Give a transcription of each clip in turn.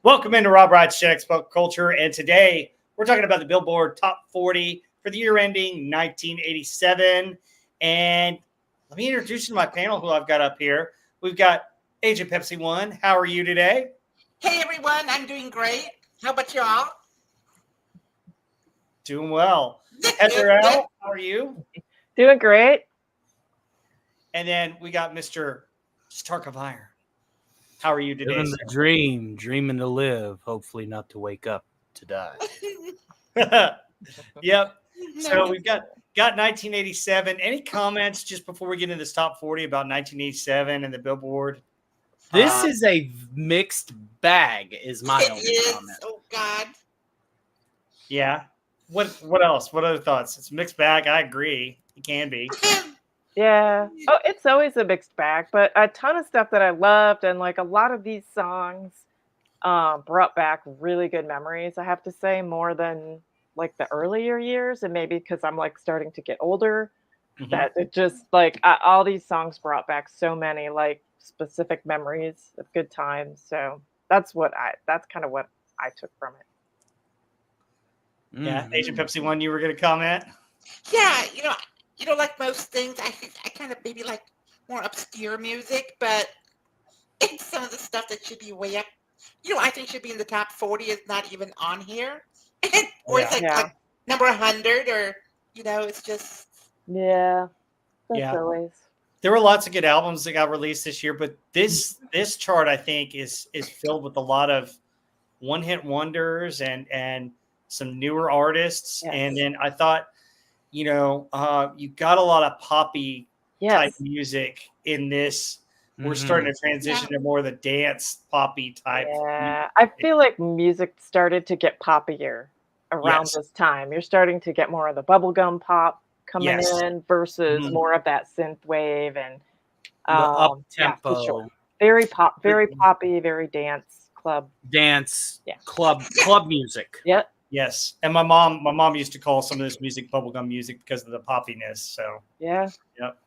Welcome into Rob Wright's Checks Pop Culture, and today we're talking about the Billboard Top 40 for the year ending 1987. And let me introduce you to my panel who I've got up here. We've got Agent Pepsi One. How are you today? Hey everyone, I'm doing great. How about y'all? Doing well. Heather L., how are you? Doing great. And then we got Mr. Stark of Iron. How are you today? Living the dream, dreaming to live, hopefully not to wake up to die. Yep. So we've got 1987. Any comments just before we get into this top 40 about 1987 and the Billboard? This is a mixed bag, is my only comment. Oh God. Yeah. What else? What other thoughts? It's a mixed bag. I agree. It can be. Yeah. Oh, it's always a mixed bag, but a ton of stuff that I loved, and like a lot of these songs brought back really good memories, I have to say, more than like the earlier years, and maybe because I'm like starting to get older, that it just like all these songs brought back so many like specific memories of good times. So that's kind of what I took from it. Yeah. Agent Pepsi One, you were going to comment? Yeah, like most things, I kind of maybe like more obscure music, but it's some of the stuff that should be way up. I think should be in the top 40 is not even on here, or it's like number 100, or it's just That's always. There were lots of good albums that got released this year, but this chart I think is filled with a lot of one-hit wonders and some newer artists. Yes. And then I thought, you got a lot of poppy type music in this. We're starting to transition to more of the dance poppy type. Yeah, I feel like music started to get poppier around this time. You're starting to get more of the bubblegum pop coming in versus more of that synth wave and the up tempo. Yeah, for sure. Very poppy, very dance club. Club music. Yep. Yes, and my mom used to call some of this music bubblegum music because of the poppiness. So yeah. Yep.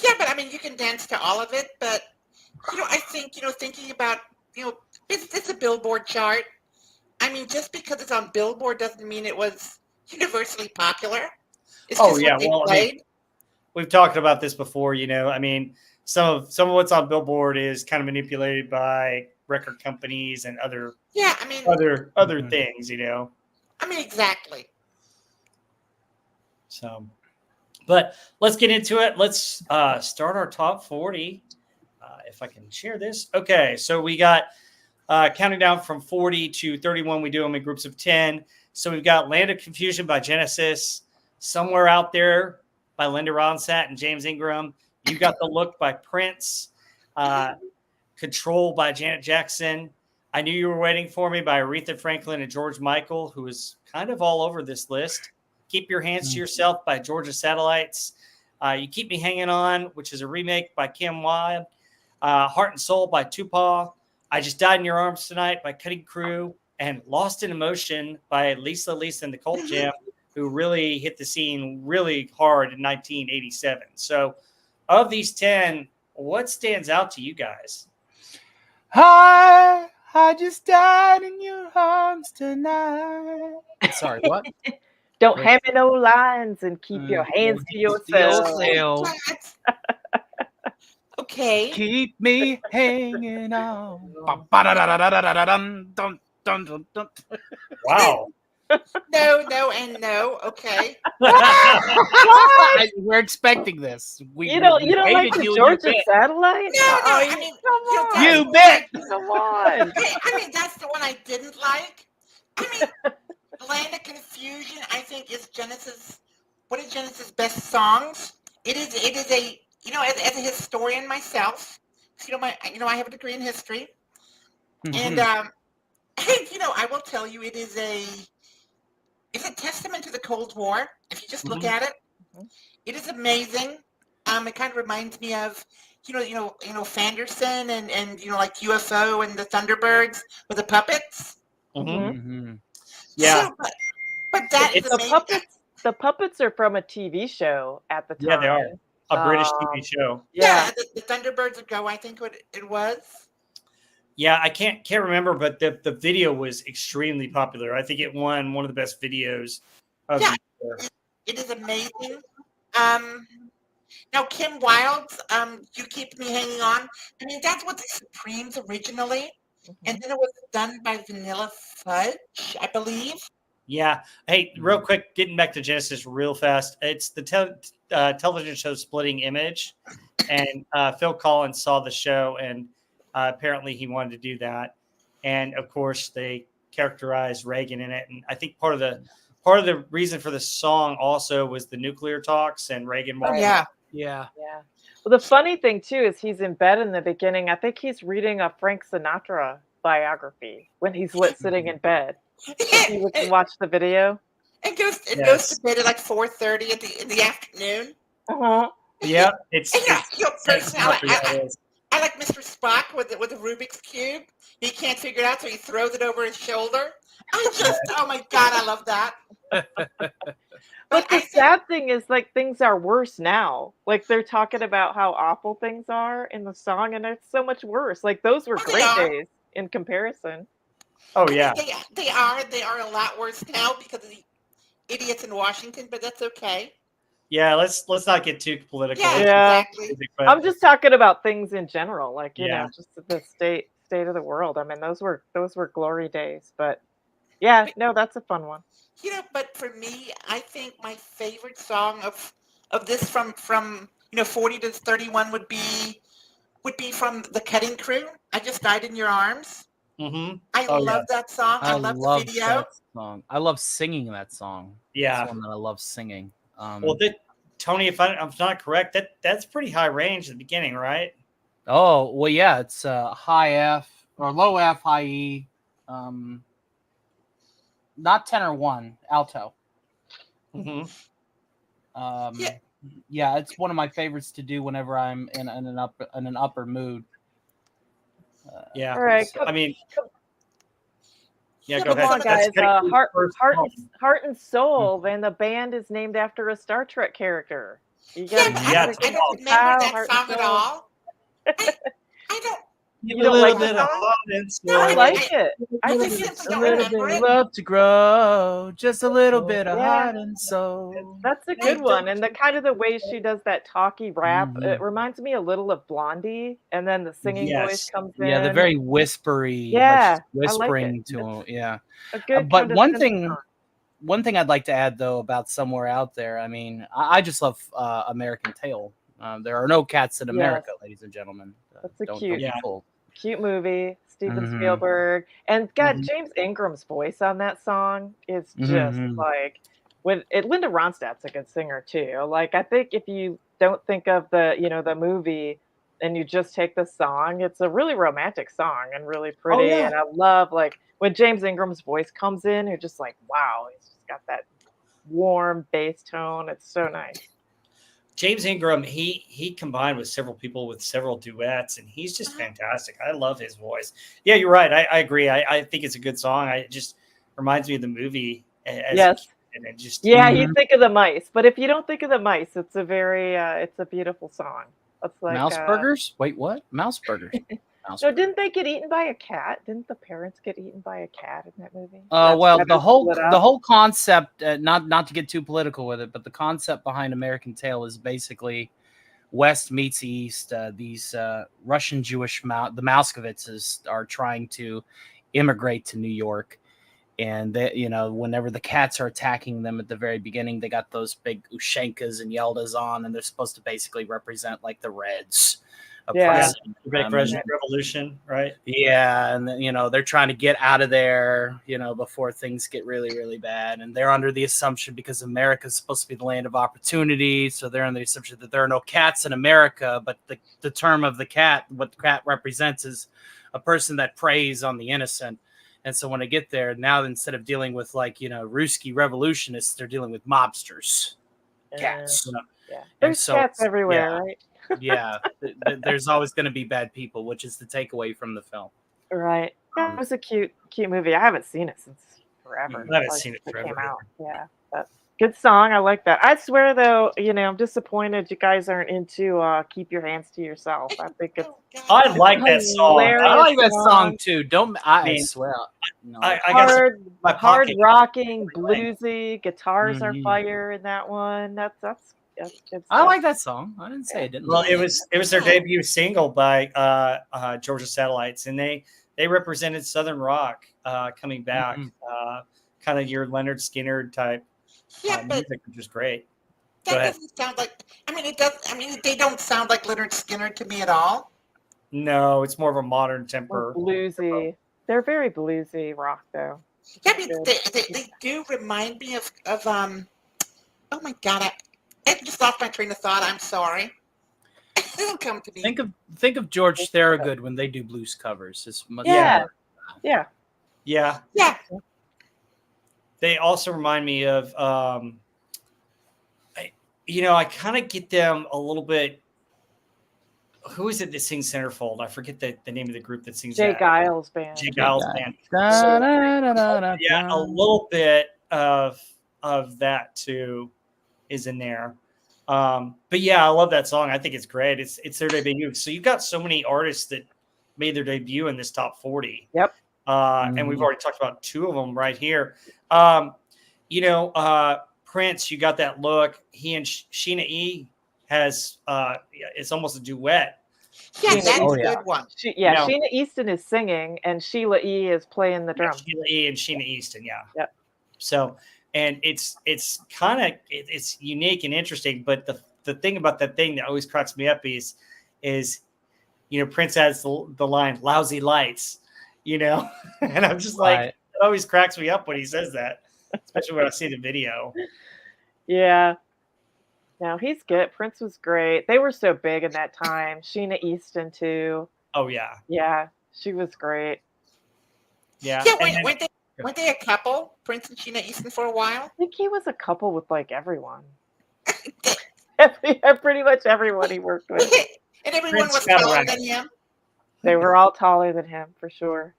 Yeah, but I mean, you can dance to all of it. But I think thinking about it's a Billboard chart. I mean, just because it's on Billboard doesn't mean it was universally popular. It's just what they played. We've talked about this before. I mean, some of what's on Billboard is kind of manipulated by record companies and other things. I mean, exactly. So, but let's get into it. Let's start our top 40. If I can share this. Okay, so we got counting down from 40 to 31. We do them in groups of 10. So we've got Land of Confusion by Genesis, Somewhere Out There by Linda Ronstadt and James Ingram. You Got the Look by Prince, Control by Janet Jackson, I Knew You Were Waiting for Me by Aretha Franklin and George Michael, who is kind of all over this list. Keep Your Hands to Yourself by Georgia Satellites. You Keep Me Hanging On, which is a remake by Kim Wilde. Heart and Soul by Tupac. I Just Died in Your Arms Tonight by Cutting Crew. And Lost in Emotion by Lisa and the Cult Jam, who really hit the scene really hard in 1987. So of these 10, what stands out to you guys? I just died in your arms tonight. Sorry, what? Don't have me no lines and keep your hands to yourself. Okay. Keep me hanging on. Wow. No, and no. Okay. We're expecting this. You don't like the Georgia Satellite? No. I mean, come on. You bet. Come on. I mean, that's the one I didn't like. I mean, Land of Confusion, I think, is Genesis. One of Genesis' best songs. It is a as a historian myself. I have a degree in history, and I will tell you, it's a testament to the Cold War. If you just look at it, it is amazing. It kind of reminds me of, Fanderson and like UFO and the Thunderbirds with the puppets. Yeah, so, but that is amazing. The puppets are from a TV show at the time. Yeah, they are. A British TV show. Yeah, the Thunderbirds of Go, I think what it was. Yeah, I can't remember, but the video was extremely popular. I think it won one of the best videos of Yeah, the year. it is amazing. Um, Now, Kim Wilde's "You Keep Me Hanging On." I mean, that's what the Supremes originally, and Mhm. then it was done by Vanilla Fudge, I believe. Yeah. Hey, real quick, getting back to Genesis real fast. It's the television show Splitting Image, and Phil Collins saw the show, and apparently he wanted to do that. And of course, they characterized Reagan in it, and I think part of the reason for the song also was the nuclear talks, and Reagan Oh wanted. yeah, Yeah. Yeah. Well, the funny thing too is he's in bed in the beginning. I think he's reading a Frank Sinatra biography when he's sitting in bed. If you look and it, watch the video. it goes to Yes. bed at like 4:30 in the afternoon. Uh-huh. Yeah, And it's personally, exactly what it is. I like Mr. Spock with the Rubik's cube. He can't figure it out, so he throws it over his shoulder. Oh my God, I love that. But I the think, sad thing is, like, things are worse now. Like, they're talking about how awful things are in the song, and it's so much worse. Like, those were oh, they great are. days in comparison. Oh I mean, yeah, they are a lot worse now because of the idiots in Washington, but that's okay. yeah. Let's not get too political. Yeah, It's Yeah. exactly. but I'm just talking about things in general, like, yeah, just the state of the world. I mean, those were glory days. But yeah, But, no, that's a fun one. but for me, I think my favorite song of this from 40 to 31 would be from the Cutting Crew. I Just Died in Your Arms. mm-hmm. I Oh love yes, that song. I I love the love video. that song. I love singing that song. yeah. That's one that I love singing. Well, Tony, if I'm not correct, that's pretty high range at the beginning, right? Oh, well, yeah, it's high F or low F, high E, not tenor one, alto. Mm-hmm. Yeah, Yeah, it's one of my favorites to do whenever I'm in an upper mood. Yeah. All right, I mean, yeah. yeah, Go but ahead. come on, some of the guys. Heart, First heart, song. heart and soul. Man, the band is named after a Star Trek character. You yeah, gotta, but you Yeah, gotta I give don't it to remember Kyle, that heart and song at soul. all. I don't. Give You a don't little like the bit of song? heart and No, I soul. like it. I I think simply it's A don't little remember bit of it. love to grow, just a little bit of yeah. heart and soul. That's a I good don't. one, and the kind of the way she does that talky rap, it Mhm. reminds me a little of Blondie, and then the singing voice Yes. comes Yeah, the in. very whispery, like she's Yeah, I like it. whispering to him. Yeah, A good but kind of synth song. one thing I'd like to add though about Somewhere Out There, I mean, I just love American Tail. There are no cats in Yes, America, ladies and gentlemen. that's a Don't cute Yeah. be fooled. cute movie, Steven Mm-hmm. Spielberg, and God, Mm-hmm. James Ingram's voice on that song is just Mm-hmm. like Linda Ronstadt's a good singer too. Like I think if you don't think of the movie and you just take the song, it's a really romantic song and really Oh pretty. yeah. And I love like when James Ingram's voice comes in, you're just like, wow, he's just got that warm bass tone. It's so nice. James Ingram, he combined with several people with several duets, and he's just Uh-huh. fantastic. I love his voice. Yeah, you're right. I agree. I think it's a good song. It just reminds me of the movie as a Yes. kid, and it just Yeah, Mhm. you think of the mice, but if you don't think of the mice, it's a very it's a beautiful song. It's like Mouse burgers? Wait, what? Mouse burgers. Mouse no, burgers. didn't they get eaten by a cat? Didn't the parents get eaten by a cat in that movie? That's Well, why the they're whole split the up. whole concept, not to get too political with it, but the concept behind American Tail is basically West meets East. These Russian Jewish the Mouskovitzes are trying to immigrate to New York, and they, whenever the cats are attacking them at the very beginning, they got those big Ushankas and Yeldas on, and they're supposed to basically represent like the Reds Yeah. oppressing the Great them. Russian Revolution, right? Yeah, and then, they're trying to get out of there, before things get really, really bad. And they're under the assumption because America's supposed to be the land of opportunity, so they're under the assumption that there are no cats in America. But the term of the cat, what the cat represents, is a person that preys on the innocent. And so when I get there, now instead of dealing with Ruski revolutionists, they're dealing with mobsters, cats. Yeah. And There's so cats it's- everywhere, right? yeah, there's always going to be bad people, which is the takeaway from the film. Right. Yeah, it was a cute movie. I haven't seen it since forever. I haven't Like, seen it since forever came out. Yeah. But Good song. I like that. I swear, though, I'm disappointed you guys aren't into "Keep Your Hands to Yourself." I think it's Oh, God. I like that It's song. I hilarious like that song song. too. Don't I I mean, swear? No. I got some Hard, in my hard pocket. rocking, Really? bluesy. Guitars are Mhm. fire in that one. That's good I stuff. like that song. I didn't say I didn't. Well, like it was their debut single by Georgia Satellites, and they represented Southern rock coming back, Mhm. kind of your Leonard Skinner type Yeah, but music, which is great. Go that ahead. doesn't sound like. I mean, it does. I mean, they don't sound like Leonard Skinner to me at all. No, it's more of a modern Or temper. bluesy. They're very bluesy rock, though. Yeah, I It's mean, good. they do remind me of Oh my God, I just lost my train of thought. I'm sorry. It'll come to me. Think of George Thorogood when they do blues covers. It's much Yeah, more. yeah. Yeah, Yeah, they also remind me of I kind of get them a little bit. Who is it that sings Centerfold? I forget the name of the group that sings Jay that. Giles Jay band. Giles band. Da, da, da, da, da, Yeah, a da. little bit of that too is in there. But yeah, I love that song. I think it's great. It's their debut. So you've got so many artists that made their debut in this top 40. Yep. And we've already talked about two of them right here. Prince, you got that look. He and Sheena E has it's almost a duet. yeah, Sheena that's Oh, a yeah. good one. No. Sheena Easton is singing, and Sheila E. is playing the drums. Sheila E. and Sheena Easton, yeah. Yep. So, and it's kind of it's unique and interesting. But the thing about that thing that always cracks me up is Prince has the line "lousy lights," and I'm just like, Right. it always cracks me up when he says that, especially when I see the video. Yeah. No, he's good. Prince was great. They were so big in that time. Sheena Easton too. Oh yeah, Yeah, she was great. yeah. Yeah, And then, weren't they a couple, Prince and Sheena Easton, for a while? I think he was a couple with like everyone. Pretty much everyone he worked with. And everyone Prince was got taller around. than him. They were all taller than him for sure.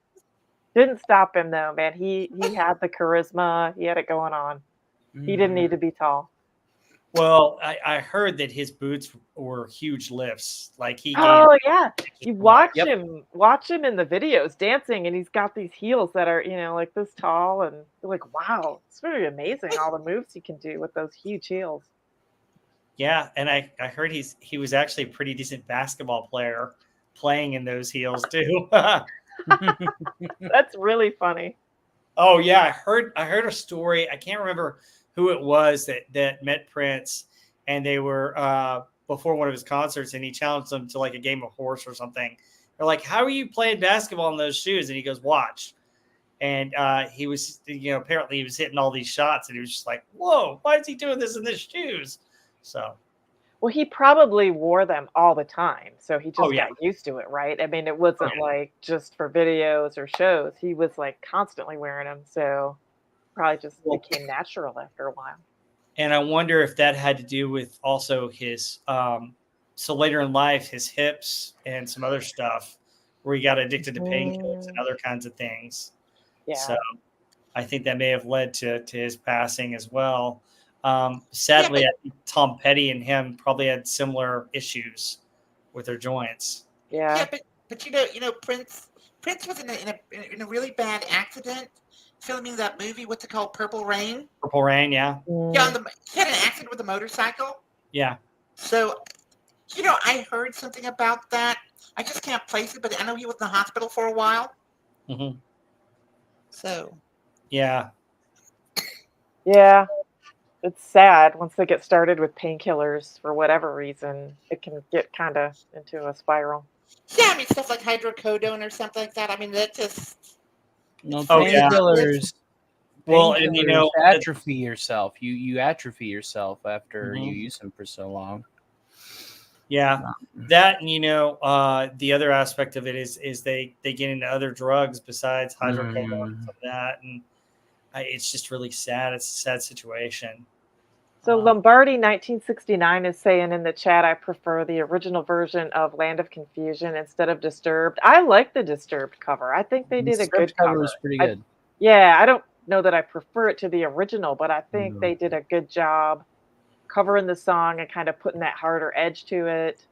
Didn't stop him though, man. He had the charisma. He had it going on. He didn't need to be tall. well, I heard that his boots were huge lifts. Like he gained. Oh yeah. You watch Yep. him in the videos dancing, and he's got these heels that are, like this tall, and you're like, wow, it's really amazing all the moves he can do with those huge heels. Yeah, and I heard he was actually a pretty decent basketball player playing in those heels too. That's really funny. Oh yeah, I heard a story. I can't remember who it was that met Prince, and they were before one of his concerts, and he challenged them to like a game of horse or something. They're like, "How are you playing basketball in those shoes?" And he goes, "Watch." And he was, apparently he was hitting all these shots, and he was just like, "Whoa, why is he doing this in his shoes?" So Well, he probably wore them all the time, so he just Oh, yeah. got used to it, right? I mean, it wasn't yeah. like just for videos or shows. He was like constantly wearing them, so probably just Well- became natural after a while. And I wonder if that had to do with also his, so later in life, his hips and some other stuff where he got addicted to painkillers and other kinds of things. Yeah. So I think that may have led to his passing as well. Sadly, I think Tom Petty and him probably had similar issues with their joints. Yeah. Yeah, but Prince was in a really bad accident filming that movie. What's it called? Purple Rain. Purple Rain, yeah. Yeah, he had an accident with a motorcycle. Yeah. So, I heard something about that. I just can't place it, but I know he was in the hospital for a while. Mm-hmm. So, Yeah. Yeah. It's sad once they get started with painkillers for whatever reason, it can get kind of into a spiral. yeah, I mean, stuff like hydrocodone or something like that. I mean, that just. No, Oh, yeah. painkillers. Well, and painkillers atrophy yourself. You atrophy yourself after Mhm. you use them for so long. Yeah, that and the other aspect of it is they get into other drugs besides hydrocodone and some of that, and it's just really sad. It's a sad situation. So Lombardi 1969 is saying in the chat, I prefer the original version of Land of Confusion instead of Disturbed. I like the Disturbed cover. I think they did a good cover cover. was pretty good. Yeah, I don't know that I prefer it to the original, but I think they did a good job covering the song and kind of putting that harder edge to it.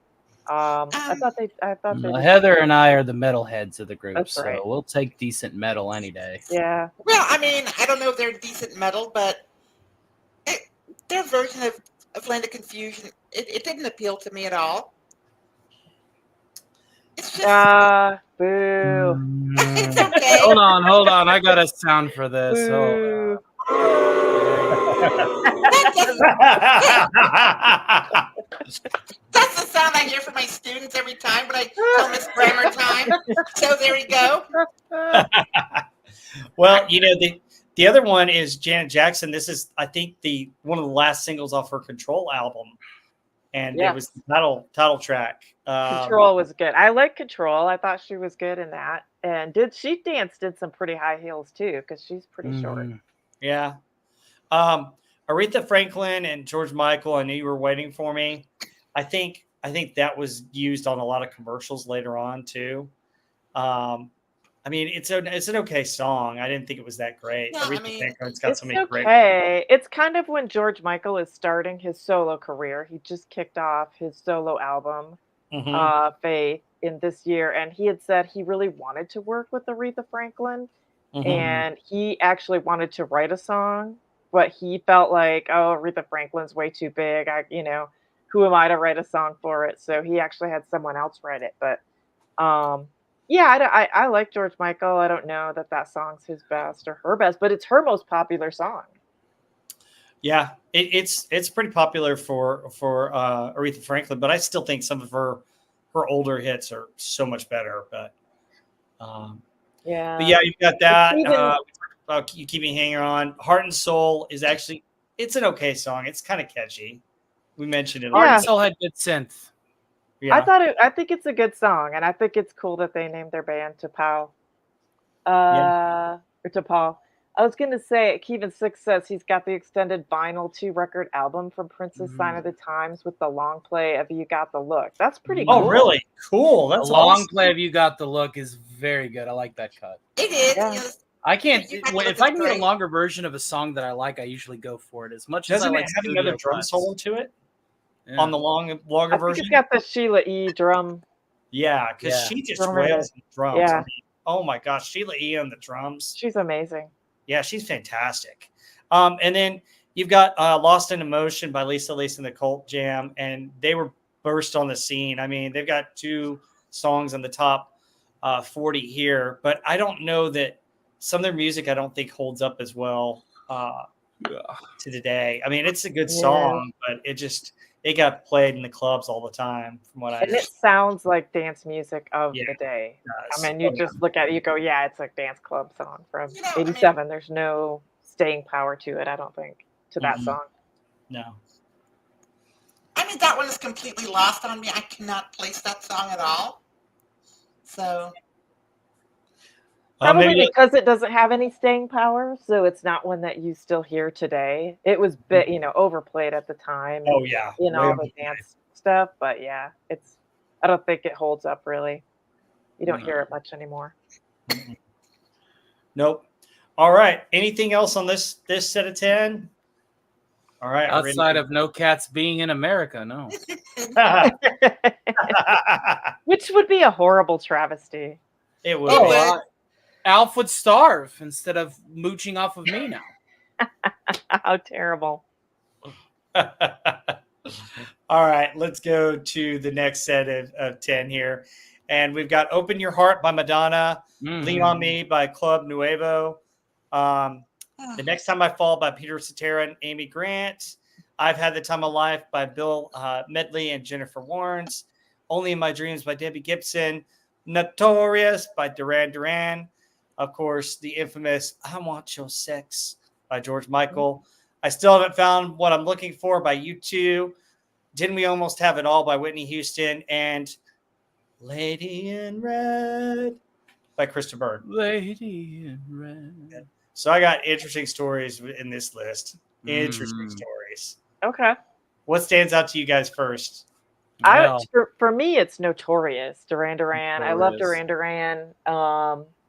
I thought they did. Heather and I are the metalheads of the group, That's so right. we'll take decent metal any day. Yeah. Well, I mean, I don't know if they're decent metal, but their version of Land of Confusion, it didn't appeal to me at all. It's just, Boo. it's okay. Hold on. I got a sound for this. Boo. That's the sound I hear from my students every time when I tell them it's grammar time. So there you go. Well, the other one is Janet Jackson. This is, I think, one of the last singles off her Control album, and it was the title track. Control was good. I like Control. I thought she was good in that, and she did some pretty high heels too, because she's pretty short. Yeah. Aretha Franklin and George Michael, I Knew You Were Waiting for Me. I think that was used on a lot of commercials later on too. I mean, it's an okay song. I didn't think it was that great. No, Aretha Franklin's got so many great. Okay. It's kind of when George Michael is starting his solo career. He just kicked off his solo album, Faith, in this year, and he had said he really wanted to work with Aretha Franklin, and he actually wanted to write a song, but he felt like, oh, Aretha Franklin's way too big. Who am I to write a song for it? So he actually had someone else write it. But yeah, I like George Michael. I don't know that song's his best or her best, but it's her most popular song. Yeah, it's pretty popular for Aretha Franklin, but I still think some of her older hits are so much better. But yeah, you've got that. You Keep Me Hanging On. Heart and Soul is actually, it's an okay song. It's kind of catchy. We mentioned it. Heart and Soul had good synth. Yeah. I think it's a good song, and I think it's cool that they named their band to Paul. Or to Paul. I was gonna say, Kevin Six says he's got the extended vinyl 2-record album from Prince's Sign of the Times with the long play of You Got the Look. That's pretty cool. Oh, really? Cool. That's the long awesome. play of You Got the Look is very good. I like that cut. It is. Yeah. I can't. If I can get a longer version of a song that I like, I usually go for it. As much as I like, have another drum solo to it on the longer I version. think it's got the Sheila E. drum. Yeah, because she just wails on the drums. Yeah. I mean, oh my gosh, Sheila E. on the drums. She's amazing. Yeah, she's fantastic. And then you've got Lost in Emotion by Lisa and the Cult Jam, and they were burst on the scene. I mean, they've got 2 songs on the top 40 here, but I don't know that some of their music I don't think holds up as well to today. I mean, it's a good song, but it got played in the clubs all the time from what I understand. It sounds like dance music of the day. I mean, you just look at it, you go, yeah, it's a dance club song from 87. There's no staying power to it, I don't think, to that song. No. I mean, that one is completely lost on me. I cannot place that song at all. So probably because it doesn't have any staying power, so it's not one that you still hear today. It was overplayed at the time. Oh yeah, all the dance stuff, but yeah, I don't think it holds up really. You don't hear it much anymore. Nope. All right. Anything else on this set of 10? All right. Outside of No Cats Being in America, no. Which would be a horrible travesty. It would. Alf would starve instead of mooching off of me now. How terrible. All right, let's go to the next set of 10 here. And we've got Open Your Heart by Madonna, Lean on Me by Club Nuevo, The Next Time I Fall by Peter Cetera and Amy Grant, I've Had the Time of Life by Bill Medley and Jennifer Warnes, Only in My Dreams by Debbie Gibson, Notorious by Duran Duran, of course, the infamous I Want Your Sex by George Michael. I Still Haven't Found What I'm Looking For by U2. Didn't We Almost Have It All by Whitney Houston, and Lady in Red by Krista Byrd. Lady in Red. So I got interesting stories in this list. Interesting stories. Okay. What stands out to you guys first? For me, it's Notorious. Duran Duran. I love Duran Duran.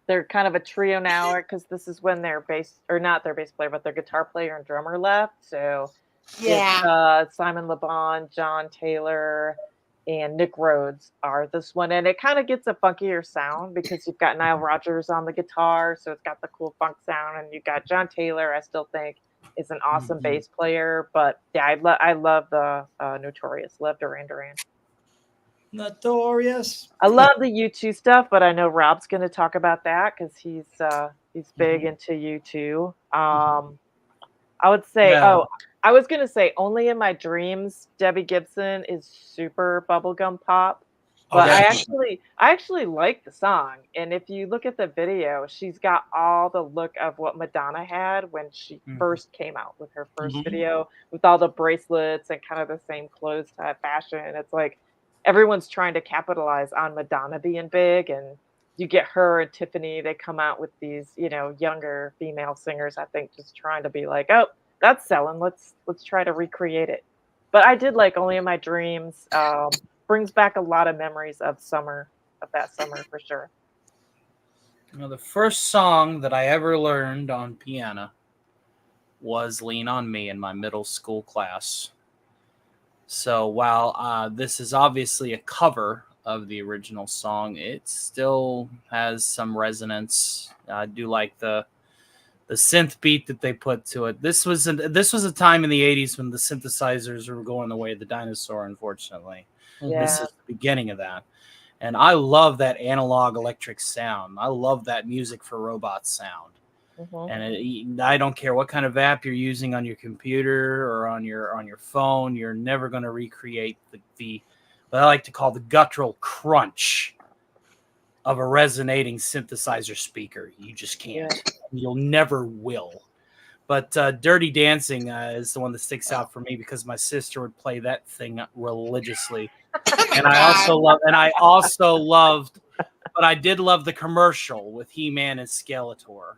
they're kind of a trio now because this is when their bass, or not their bass player, but their guitar player and drummer left. So it's Yeah. Simon Le Bon, John Taylor, and Nick Rhodes are this one. And it kind of gets a funkier sound because you've got Nile Rodgers on the guitar. So it's got the cool funk sound. And you've got John Taylor, I still think is an awesome bass player. But yeah, I love the Notorious. Love Duran Duran. Notorious. I love the U2 stuff, but I know Rob's going to talk about that because he's big into U2. I would say, Yeah. I was going to say Only in My Dreams, Debbie Gibson is super bubblegum pop. But Okay. I actually like the song. And if you look at the video, she's got all the look of what Madonna had when she first came out with her first video with all the bracelets and kind of the same clothes type fashion. It's like everyone's trying to capitalize on Madonna being big, and you get her and Tiffany, they come out with these, younger female singers, I think, just trying to be like, oh, that's selling. Let's try to recreate it. But I did like Only in My Dreams. Brings back a lot of memories of that summer for sure. The first song that I ever learned on piano was Lean on Me in my middle school class. So while this is obviously a cover of the original song, it still has some resonance. I do like the synth beat that they put to it. This was a time in the 80s when the synthesizers were going the way of the dinosaur, unfortunately. Yeah. This is the beginning of that. And I love that analog electric sound. I love that music for robots sound. And I don't care what kind of app you're using on your computer or on your phone, you're never going to recreate the what I like to call the guttural crunch of a resonating synthesizer speaker. You just can't. Yeah. You'll never will. But Dirty Dancing is the one that sticks out for me because my sister would play that thing religiously. And I also loved, but I did love the commercial with He-Man and Skeletor.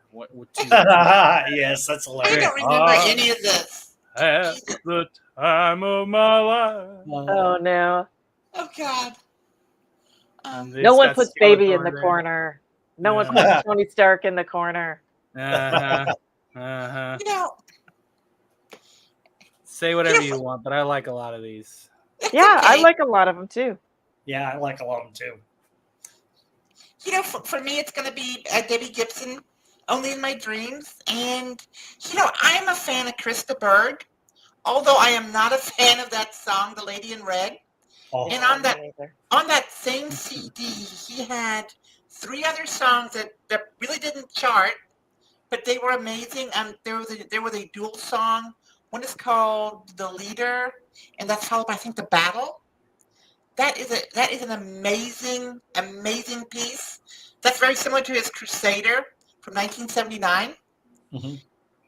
Yes, that's I hilarious. don't remember any of this. At the time of my life. Oh no. Oh God. No one puts Baby in the there. corner. No one puts Tony Stark in the corner. Say whatever you want, but I like a lot of these. Yeah, okay. I like a lot of them too. Yeah, I like a lot of them too. For me, it's going to be Debbie Gibson, Only in My Dreams. And, I'm a fan of Krista Berg, although I am not a fan of that song, The Lady in Red. Oh. And on that same CD, he had 3 other songs that really didn't chart, but they were amazing. There was a dual song. One is called The Leader, and that's followed by, I think, The Battle. That is an amazing, amazing piece. That's very similar to his Crusader from 1979.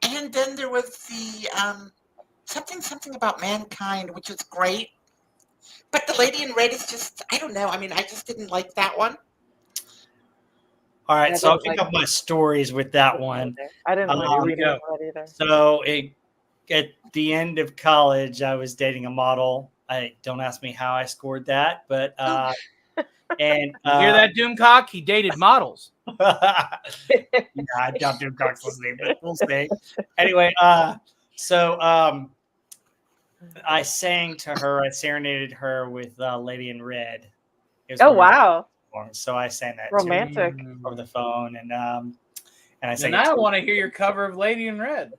And then there was the something about mankind, which is great. But The Lady in Red is just, I don't know. I mean, I just didn't like that one. All right, so I'll pick up my stories with that one. I didn't like Lady in Red either. So at the end of college, I was dating a model. Don't ask me how I scored that, but and you hear that, Doomcock? He dated models. Yeah, I doubt Doomcock's listening, but we'll see. Anyway, so I sang to her. I serenaded her with "Lady in Red." Oh wow! So I sang that romantic over the phone, and I sang. And I want to hear your cover of "Lady in Red."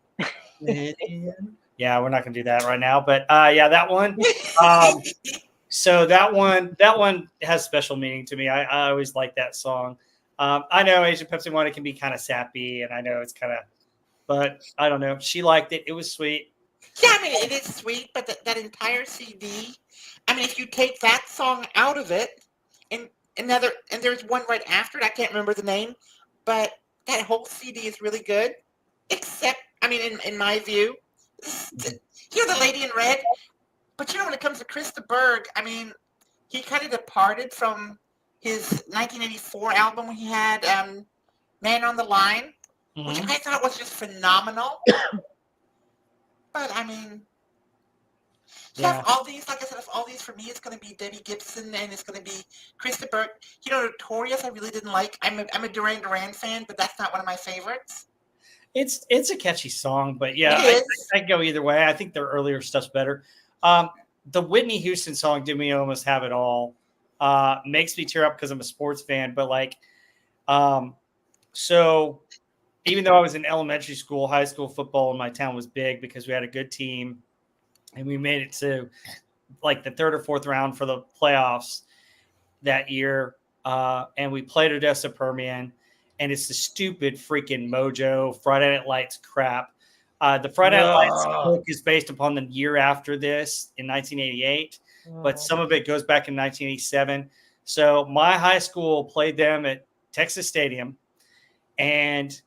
Yeah, we're not gonna do that right now, but yeah, that one. So that one has special meaning to me. I always like that song. I know Asian Pepsi One, it can be kind of sappy, and I know it's kind of, but I don't know. She liked it. It was sweet. Yeah, I mean, it is sweet, but that entire CD, I mean, if you take that song out of it, and there's one right after it, I can't remember the name, but that whole CD is really good, except, I mean, in my view, The Lady in Red, but when it comes to Krista Berg, I mean, he kind of departed from his 1984 album when he had Man on the Line, which I thought was just phenomenal. But I mean, Yeah, Yeah. if all these, like I said, if all these for me, it's going to be Debbie Gibson and it's going to be Krista Burke. You know, Notorious, I really didn't like. I'm a Duran Duran fan, but that's not one of my favorites. It's a catchy song, but It yeah, is. I go either way. I think their earlier stuff's better. The Whitney Houston song "Did We Almost Have It All" makes me tear up because I'm a sports fan. But like, so even though I was in elementary school, high school football in my town was big because we had a good team and we made it to like the third or fourth round for the playoffs that year. And we played Odessa Permian, and it's the stupid freaking Mojo Friday Night Lights crap. The Friday Night Lights book is based upon the year after this in 1988, but some of it goes back in 1987. So my high school played them at Texas Stadium, and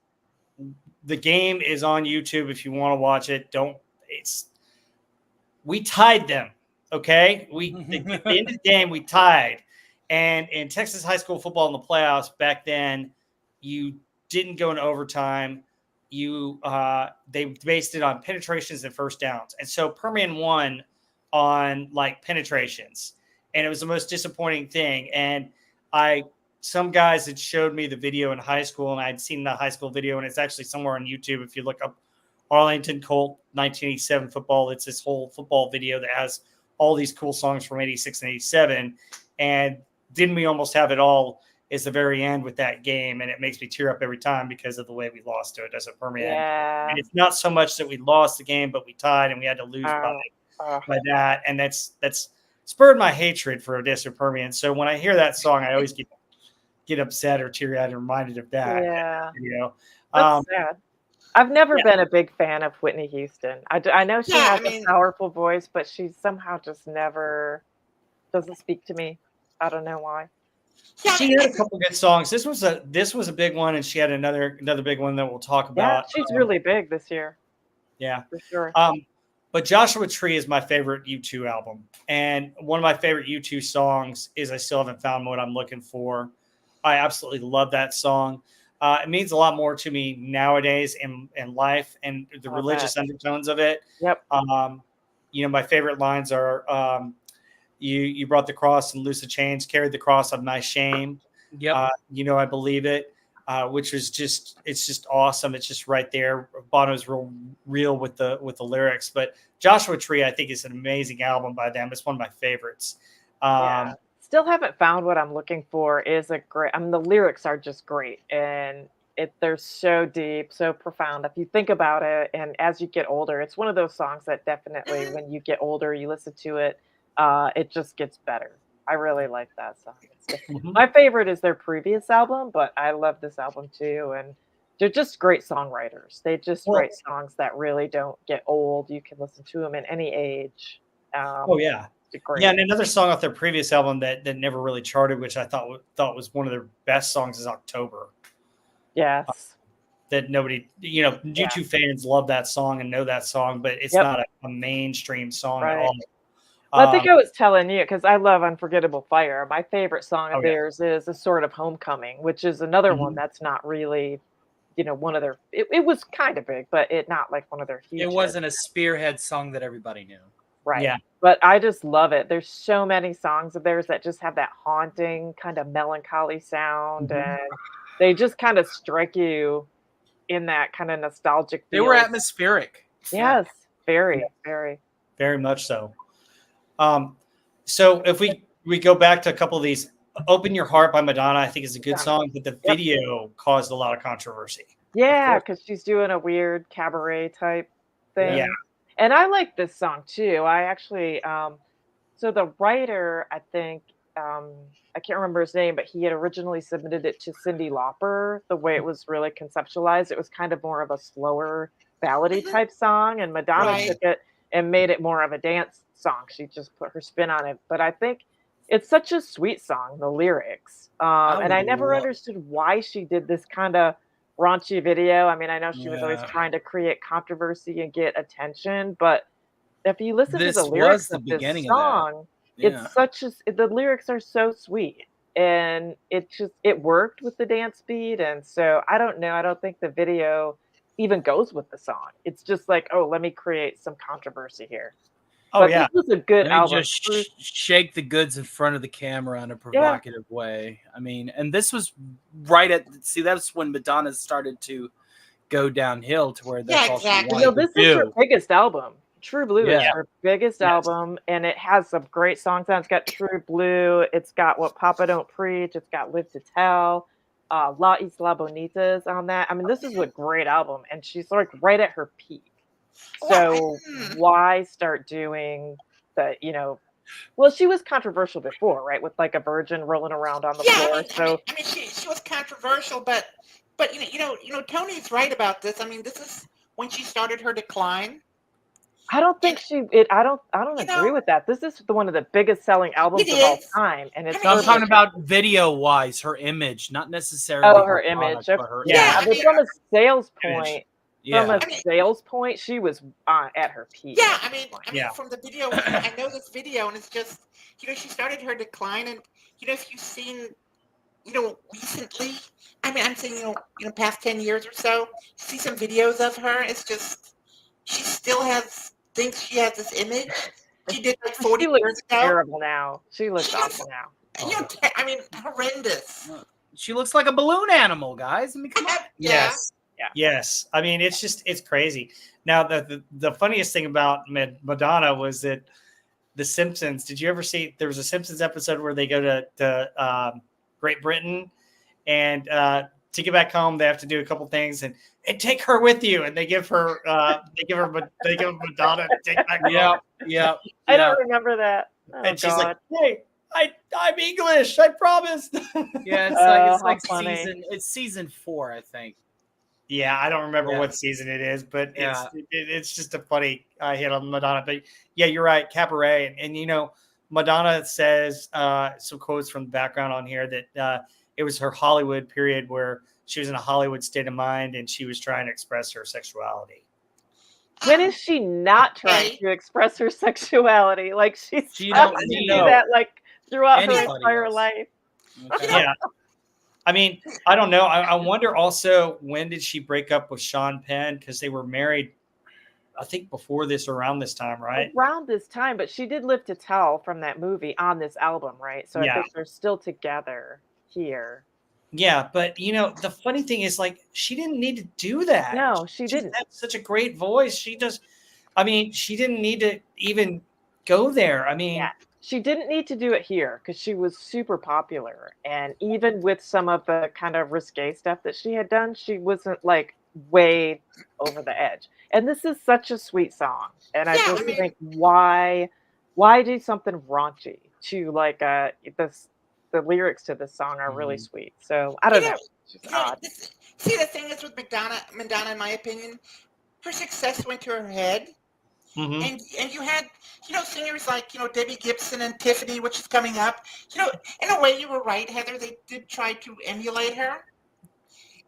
the game is on YouTube if you want to watch it. We tied them. Okay. At the end of the game, we tied. And in Texas high school football in the playoffs back then, you didn't go into overtime. They based it on penetrations and first downs. And so Permian won on like penetrations. And it was the most disappointing thing. And some guys had showed me the video in high school, and I'd seen the high school video, and it's actually somewhere on YouTube. If you look up Arlington Colt 1987 football, it's this whole football video that has all these cool songs from 86 and 87. And Didn't We Almost Have It All is the very end with that game. And it makes me tear up every time because of the way we lost to it as a Permian. Yeah. And it's not so much that we lost the game, but we tied and we had to lose by that. And that's spurred my hatred for Odessa Permian. So when I hear that song, I always get upset or teary-eyed and reminded of that. Yeah. You know, That's sad. I've never been a big fan of Whitney Houston. I know she has a powerful voice, but she somehow just never doesn't speak to me. I don't know why. Yeah, she had a couple good songs. This was a big one, and she had another big one that we'll talk about. Yeah, she's really big this year. Yeah, for sure. But Joshua Tree is my favorite U2 album, and one of my favorite U2 songs is "I Still Haven't Found What I'm Looking For." I absolutely love that song. It means a lot more to me nowadays in life and the religious undertones of it. Yep. My favorite lines are, you brought the cross and loose the chains, carried the cross of my shame. Yep. I believe it, which is it's just awesome. It's just right there. Bono's real with the lyrics, but Joshua Tree, I think, is an amazing album by them. It's one of my favorites. Still Haven't Found What I'm Looking For is a great. The lyrics are just great, and they're so deep, so profound. If you think about it, and as you get older, it's one of those songs that definitely, when you get older, you listen to it, it just gets better. I really like that song. My favorite is their previous album, but I love this album too, and they're just great songwriters. They just write songs that really don't get old. You can listen to them in any age. Yeah, and another song off their previous album that never really charted, which I thought was one of their best songs, is "October." Yes. That nobody, U2 fans love that song and know that song, but it's not a mainstream song at all. Well, I think I was telling you, because I love Unforgettable Fire. My favorite song of theirs is A Sort of Homecoming, which is another one that's not really, one of their, it was kind of big, but not like one of their huge It wasn't a spearhead song that everybody knew. Right. Yeah. But I just love it. There's so many songs of theirs that just have that haunting kind of melancholy sound, and they just kind of strike you in that kind of nostalgic feel. They were atmospheric. Yes. Very, very. Very much so. So if we go back to a couple of these, "Open Your Heart" by Madonna, I think is a good song, but the video caused a lot of controversy. Yeah, because she's doing a weird cabaret type thing. Yeah. And I like this song too. I actually, so the writer, I think, I can't remember his name, but he had originally submitted it to Cyndi Lauper. The way it was really conceptualized, it was kind of more of a slower ballady type song, and Madonna took it and made it more of a dance song. She just put her spin on it. But I think it's such a sweet song, the lyrics. And I never understood why she did this kind of raunchy video. I mean, I know she was always trying to create controversy and get attention, but if you listen to the lyrics of this song, it's the lyrics are so sweet, and it worked with the dance beat. And so I don't know. I don't think the video even goes with the song. It's just like, oh, let me create some controversy here. Oh But yeah. this was a good Let me album. just shake the goods in front of the camera in a provocative way. I mean, and this was right at that's when Madonna started to go downhill to where that's Yeah, all she exactly. wanted This to is her do. biggest album. True Blue is Yeah. her biggest Yes. album, and it has some great songs on it. It's got True Blue. It's got What Papa Don't Preach. It's got Live to Tell. La Isla Bonita's on that. I mean, this is a great album, and she's like right at her peak. So why start doing the, well, she was controversial before, right? With like a virgin rolling around on the floor. I mean, she was controversial, but Tony's right about this. I mean, this is when she started her decline. I don't think I don't agree with that. This is one of the biggest selling albums of all time, and it's I'm talking about video wise, her image, not necessarily her image. product, but her but from a sales point, she was at her peak. Yeah, I mean, from the video, I know this video, and it's just, she started her decline, and if you've seen, recently, I mean, I'm saying, past 10 years or so, see some videos of her. It's just, she still thinks she has this image. She did like 40 years ago. Terrible now. She looks awful now. I mean, horrendous. She looks like a balloon animal, guys. I mean, come on. Yes. Yeah. Yes. I mean, it's crazy. Now, the funniest thing about Madonna was that The Simpsons, did you ever see, there was a Simpsons episode where they go to Great Britain, and to get back home, they have to do a couple things and take her with you. And they give her Madonna to take back home. Yeah. I don't remember that. Oh, and she's like, hey, I'm English, I promised. Yeah, it's like season 4, I think. Yeah, I don't remember what season it is, but it's just a funny hit on Madonna. But yeah, you're right, Cabaret. And Madonna says some quotes from the background on here that it was her Hollywood period where she was in a Hollywood state of mind and she was trying to express her sexuality. When is she not trying to express her sexuality? Like she don't do that like throughout her entire life. Okay. Yeah. I mean, I don't know. I wonder also, when did she break up with Sean Penn? Because they were married, I think, before this, around this time, right? Around this time, but she did Live to Tell from that movie on this album, right? So I think they're still together here. Yeah, but the funny thing is, like, she didn't need to do that. No, she didn't. Had such a great voice. She didn't need to even go there. I mean, she didn't need to do it here because she was super popular. And even with some of the kind of risque stuff that she had done, she wasn't like way over the edge. And this is such a sweet song. And I just think, why do something raunchy to like the lyrics to this song are really sweet. So I don't know. It's just odd. See, the thing is with Madonna, in my opinion, her success went to her head. Mm-hmm. And you had, singers like, Debbie Gibson and Tiffany, which is coming up. In a way, you were right, Heather. They did try to emulate her.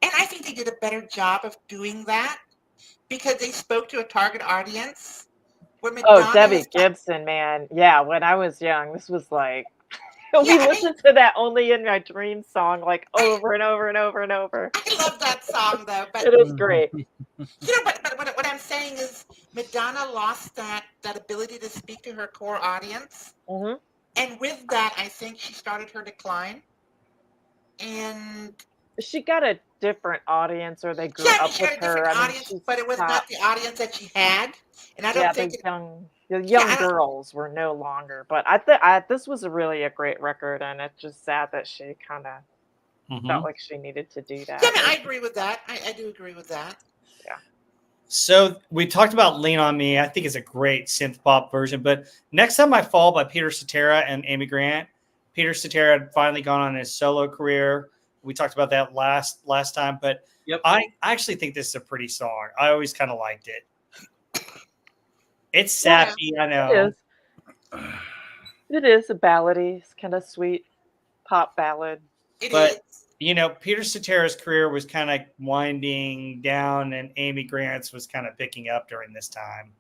And I think they did a better job of doing that because they spoke to a target audience. Debbie Gibson, man. Yeah, when I was young, this was like, we listened to that Only in My Dreams song like over and over and over and over. I love that song, though. But it is great. But what I'm saying is Madonna lost that ability to speak to her core audience. Mm-hmm. And with that, I think she started her decline. And she got a different audience, or they grew up with her. But it was not the audience that she had. And I don't think the young girls were no longer. But this was a great record, and it's just sad that she kind of felt like she needed to do that. Yeah, I agree with that. I do agree with that. Yeah. So we talked about Lean on Me. I think it's a great synth pop version. But Next Time I Fall by Peter Cetera and Amy Grant. Peter Cetera had finally gone on his solo career. We talked about that last time. But I actually think this is a pretty song. I always kind of liked it. It's sappy, I know. It is a ballady. It's kind of sweet pop ballad. But Peter Cetera's career was kind of winding down, and Amy Grant's was kind of picking up during this time.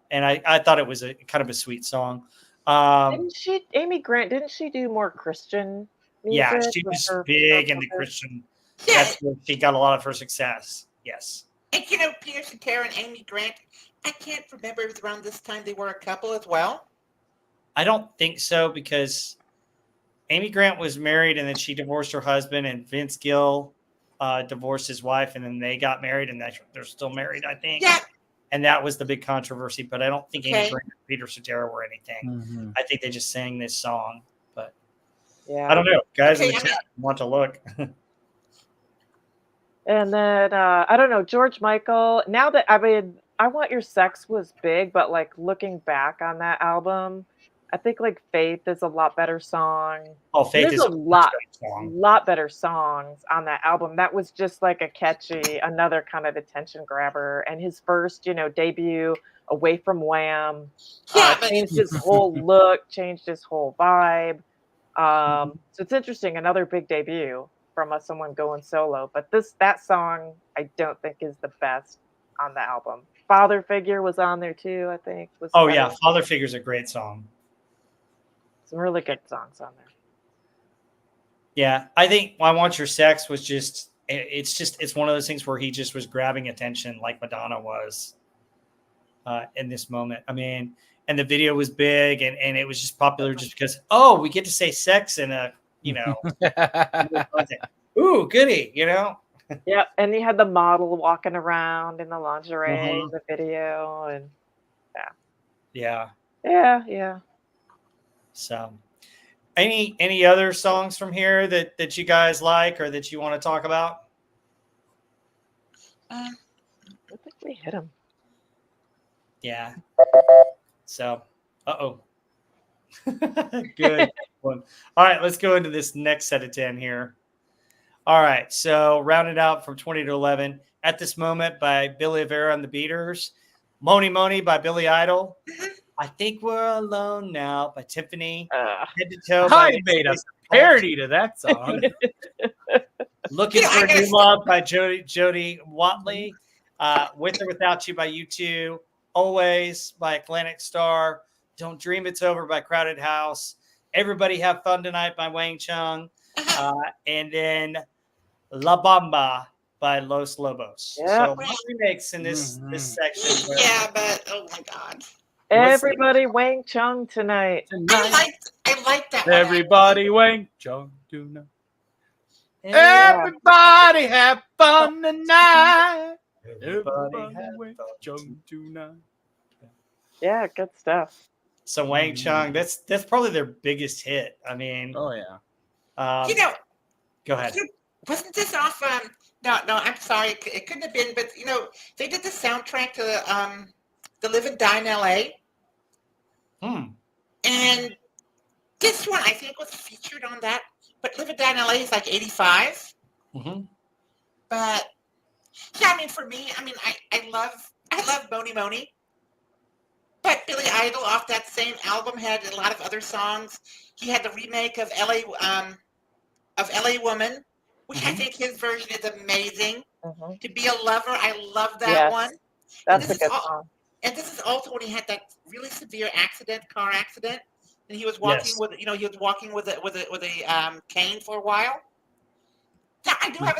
And I thought it was a kind of a sweet song. Amy Grant, didn't she do more Christian music? Yeah, she was big in the Christian. That's where she got a lot of her success. Yes. And Peter Cetera and Amy Grant, I can't remember if it was around this time they were a couple as well. I don't think so, because Amy Grant was married and then she divorced her husband, and Vince Gill divorced his wife, and then they got married, and they're still married, I think. Yeah. And that was the big controversy. But I don't think Amy Okay. Grant and Peter Cetera were anything. I think they just sang this song. But Yeah. I don't know. Guys in Okay, the chat want to look. And then I don't know, George Michael. Now that I Want Your Sex was big, but like looking back on that album, I think like Faith is a lot better song. Oh, Faith There's is a lot song. better songs on that album. That was just like a catchy, another kind of attention grabber. And his first, debut, Away from Wham, Yeah, but changed his whole look, changed his whole vibe. So it's interesting, another big debut from someone going solo. But that song, I don't think is the best on the album. Father Figure was on there too, I think. Oh yeah, Father Figure's a great song. Some really good songs on there. Yeah, I think I Want Your Sex was it's one of those things where he just was grabbing attention like Madonna was in this moment. I mean, and the video was big, and it was just popular just because, we get to say sex in a, ooh, goody, Yeah, and he had the model walking around in the lingerie in the video, and Yeah. yeah. So, any other songs from here that you guys like or that you want to talk about? I think we hit him. Yeah. So, good one. All right, let's go into this next set of 10 here. All right, so rounded out from 20 to 11. At This Moment by Billy Rivera and the Beaters. Moni Moni by Billy Idol. I Think We're Alone Now by Tiffany. Head to Toe by I made a parody to that song. Looking for a New Love by Jody Watley. With or Without You by U2. Always by Atlantic Star. Don't Dream It's Over by Crowded House. Everybody Have Fun Tonight by Wang Chung. And then La Bamba by Los Lobos. Yeah. So what remakes in this section? Yeah, but oh my God. Everybody Wang Chung tonight. I like that one. Everybody Wang Chung tonight. Everybody have fun tonight. Everybody Wang Chung tonight. Yeah, good stuff. So Wang Chung, that's probably their biggest hit. I mean, oh yeah. Go ahead. Wasn't this off? No, I'm sorry, it couldn't have been. But they did the soundtrack to the Live and Die in L.A. And this one I think was featured on that. But Live and Die in L.A. is like 85. But yeah, I mean, for me, I love Moni Moni. But Billy Idol off that same album had a lot of other songs. He had the remake of L.A. Woman, which I think his version is amazing. To Be a Lover, I love that one. That's a good song. And this is also when he had that really severe car accident, and he was walking with a cane for a while. Now, I do have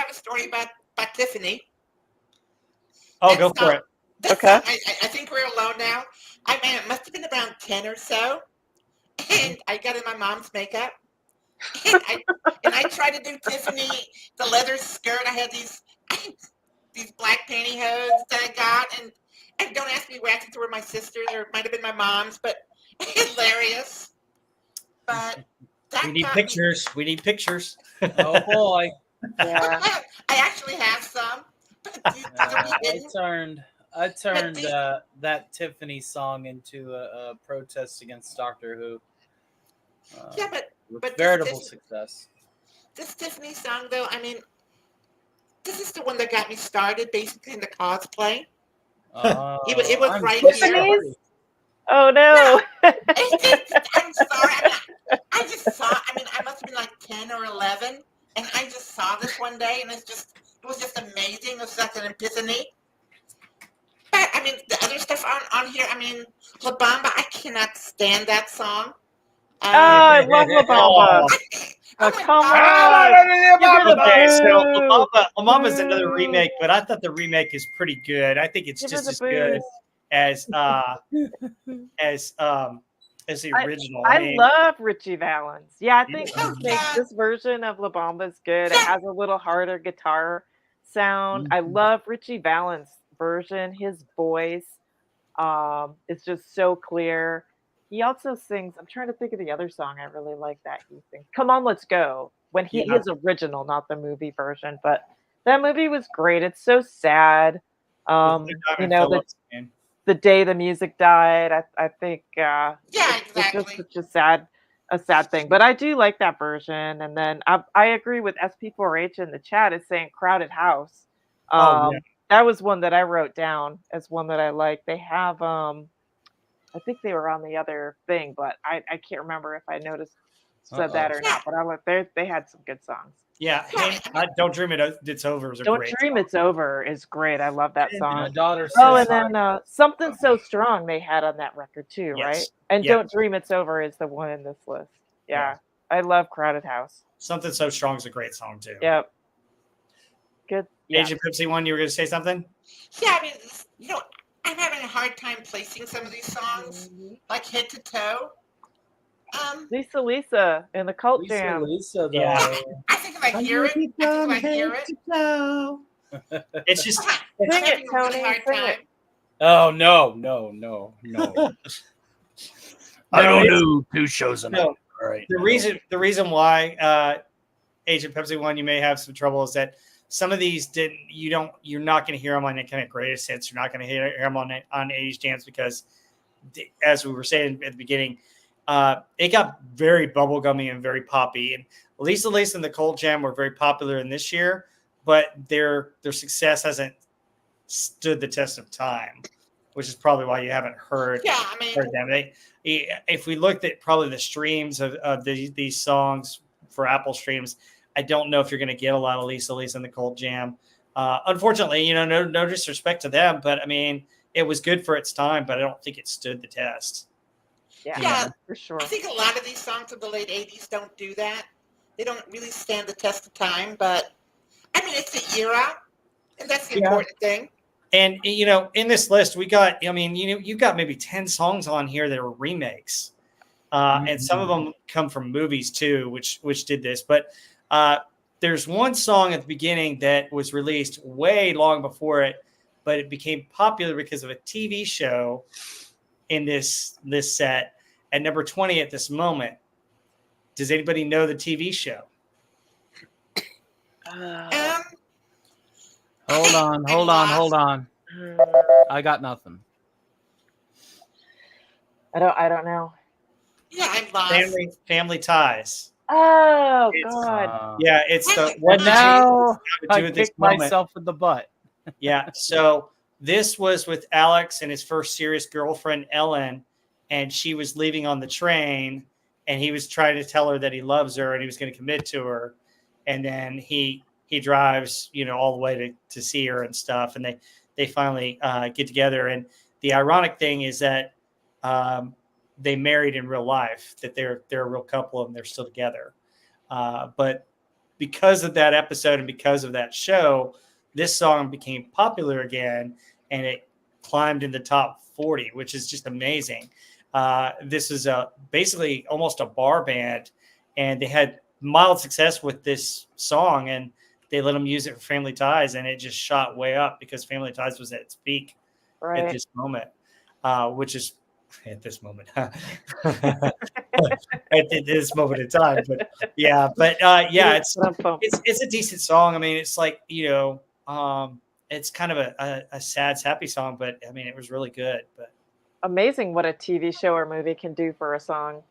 a story about Tiffany. Oh, go for it. Okay. I think we're alone now. I mean, it must have been around 10 or so, and I got in my mom's makeup. And I tried to do Tiffany, the leather skirt. I had these black pantyhose that I got, and don't ask me where I think they were my sisters, or it might have been my mom's, but hilarious. But we need pictures. We need pictures. Oh boy. Yeah. I actually have some. But I turned that Tiffany song into a protest against Doctor Who. With veritable success. This Tiffany song, though, I mean, this is the one that got me started, basically, in the cosplay. It was right here. Oh, no. I'm sorry. I just saw, I must have been like 10 or 11, and I just saw this one day, and it was just amazing. It was like an epiphany. But, the other stuff on here, La Bamba, I cannot stand that song. Oh, I love La Bamba. Oh. Oh, my come God. on. Give her the Okay, so boo. La Bamba's another Boo. remake, but I thought the remake is pretty good. I think it's Give her just the as good boo. as as um as the original. I I mean, love Richie Valens. Yeah, I think Oh, this yeah. this version of La Bamba is good. It Yeah. has a little harder guitar sound. I love Richie Valens' version. His voice is just so clear. He also sings, I'm trying to think of the other song I really like that he sings. Come on, let's go. When yeah, his original, not the movie version, but that movie was great. It's so sad. with Um, Lou you Diamond know, Phillips. Man. the day the music died, I think Yeah, it's just exactly. such a sad thing. But I do like that version. And then I agree with SP4H in the chat is saying Crowded House. Oh yeah, That was one that I wrote down as one that I like. They have I think they were on the other thing, but I can't remember if I noticed said that or Yeah. not. But they had some good songs. yeah. Hey, Don't Dream It's Over is a Don't great Dream song. It's Over is great. I love that And, My song. daughter Oh, says and then Something So Strong they had on that record too, right? yes, And yeah, Don't Dream It's Over is the one in this list. yeah. Yeah. I love Crowded House. Something So Strong is a great song too. Yep. Good. Yeah. Agent Pepsi One, you were going to say something? Yeah, I mean, I'm having a hard time placing some of these songs, like head to toe. Lisa in the Cult Jam. Lisa, though. Yeah. I think if I hear it, I think if I hear it, It's just I'm Sing it, having a really Tony. hard Sing time. it. Oh no. I No, don't it's- do 2 shows a night. no. All right. The reason why Agent Pepsi One you may have some trouble is that some of these you're not going to hear them on any kind of greatest hits. You're not going to hear them on 80s jams because, as we were saying at the beginning, it got very bubblegummy and very poppy. And Lisa and the Cold Jam were very popular in this year, but their success hasn't stood the test of time, which is probably why you haven't heard Yeah, I mean, heard them. If we looked at probably the streams of these songs for Apple streams, I don't know if you're going to get a lot of Lisa and the Cold Jam. Unfortunately, no disrespect to them, but I mean, it was good for its time, but I don't think it stood the test. Yeah. For sure. I think a lot of these songs of the late 80s don't do that. They don't really stand the test of time, but I mean, it's the era, and that's the important thing. And in this list, we got. I mean, you got maybe 10 songs on here that are remakes, and some of them come from movies too, which did this. But there's one song at the beginning that was released way long before it, but it became popular because of a TV show in this set at number 20 at this moment. Does anybody know the TV show? Hold on. I got nothing. I don't know. Yeah, I'm lost. Family Ties. Oh It's- God. Yeah, it's the And what did Now you I do at this kicked moment? myself in the butt. Yeah. So this was with Alex and his first serious girlfriend, Ellen, and she was leaving on the train, and he was trying to tell her that he loves her and he was going to commit to her. And then he drives, all the way to see her and stuff. And they finally get together. And the ironic thing is that they married in real life, that they're a real couple and they're still together. But because of that episode and because of that show, this song became popular again, and it climbed in the top 40, which is just amazing. This is basically almost a bar band, and they had mild success with this song, and they let them use it for Family Ties, and it just shot way up because Family Ties was at its peak at this moment, which is at this moment, at this moment in time. But yeah, it's a decent song. I mean, it's like it's kind of a sad, sappy song, but I mean, it was really good. But amazing what a TV show or movie can do for a song.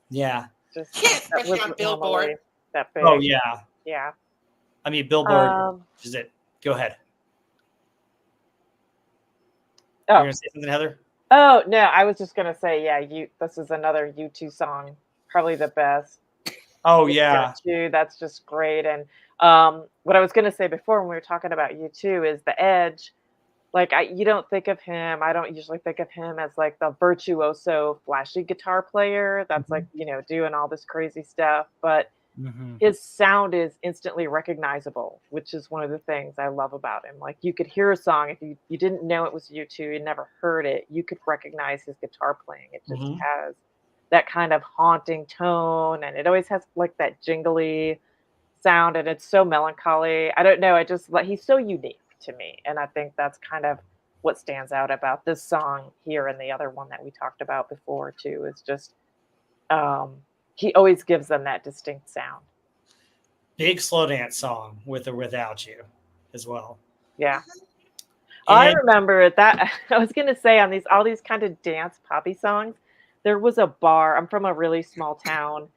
yeah, Just Yeah, especially on Billboard. That big. oh yeah, Yeah. I mean, Billboard is it. Go ahead. You're gonna say something, Heather? Oh no, I was just gonna say, yeah, this is another U2 song, probably the best. Oh yeah, That's just great. And what I was gonna say before when we were talking about U2 is the Edge. like you don't think of him. I don't usually think of him as like the virtuoso, flashy guitar player that's like, doing all this crazy stuff. But Mhm. his sound is instantly recognizable, which is one of the things I love about him. Like you could hear a song if you didn't know it was U2, you never heard it, you could recognize his guitar playing. It just Mhm. has that kind of haunting tone, and it always has like that jingly sound, and it's so melancholy. I don't know, I just like he's so unique to me, and I think that's kind of what stands out about this song here and the other one that we talked about before too. Is just um, he always gives them that distinct sound. Big slow dance song with or without you as well. Yeah. I And remember that I was gonna say on these all these kind of dance poppy songs, there was a bar. I'm from a really small town,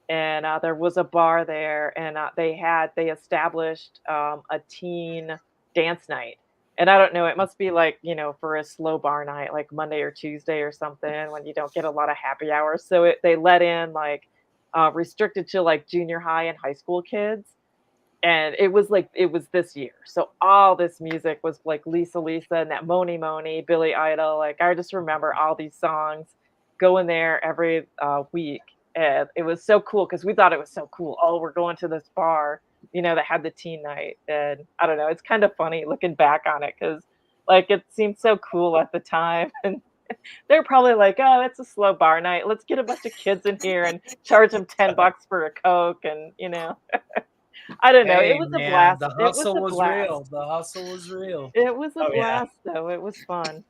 and there was a bar there, and they established a teen dance night. And I don't know, it must be like for a slow bar night, like Monday or Tuesday or something, when you don't get a lot of happy hours. So they let in like restricted to like junior high and high school kids, and it was this year. So all this music was like Lisa and that Moni Moni, Billy Idol. Like I just remember all these songs going there every week. And it was so cool because we thought it was so cool. Oh, we're going to this bar, that had the teen night. And I don't know, it's kind of funny looking back on it because like it seemed so cool at the time. And they're probably like, oh, it's a slow bar night. Let's get a bunch of kids in here and charge them $10 for a Coke. And I don't know. It Hey was a man, blast. the It was hustle a was real. blast. The hustle was real. It was a oh yeah, blast, though. It was fun.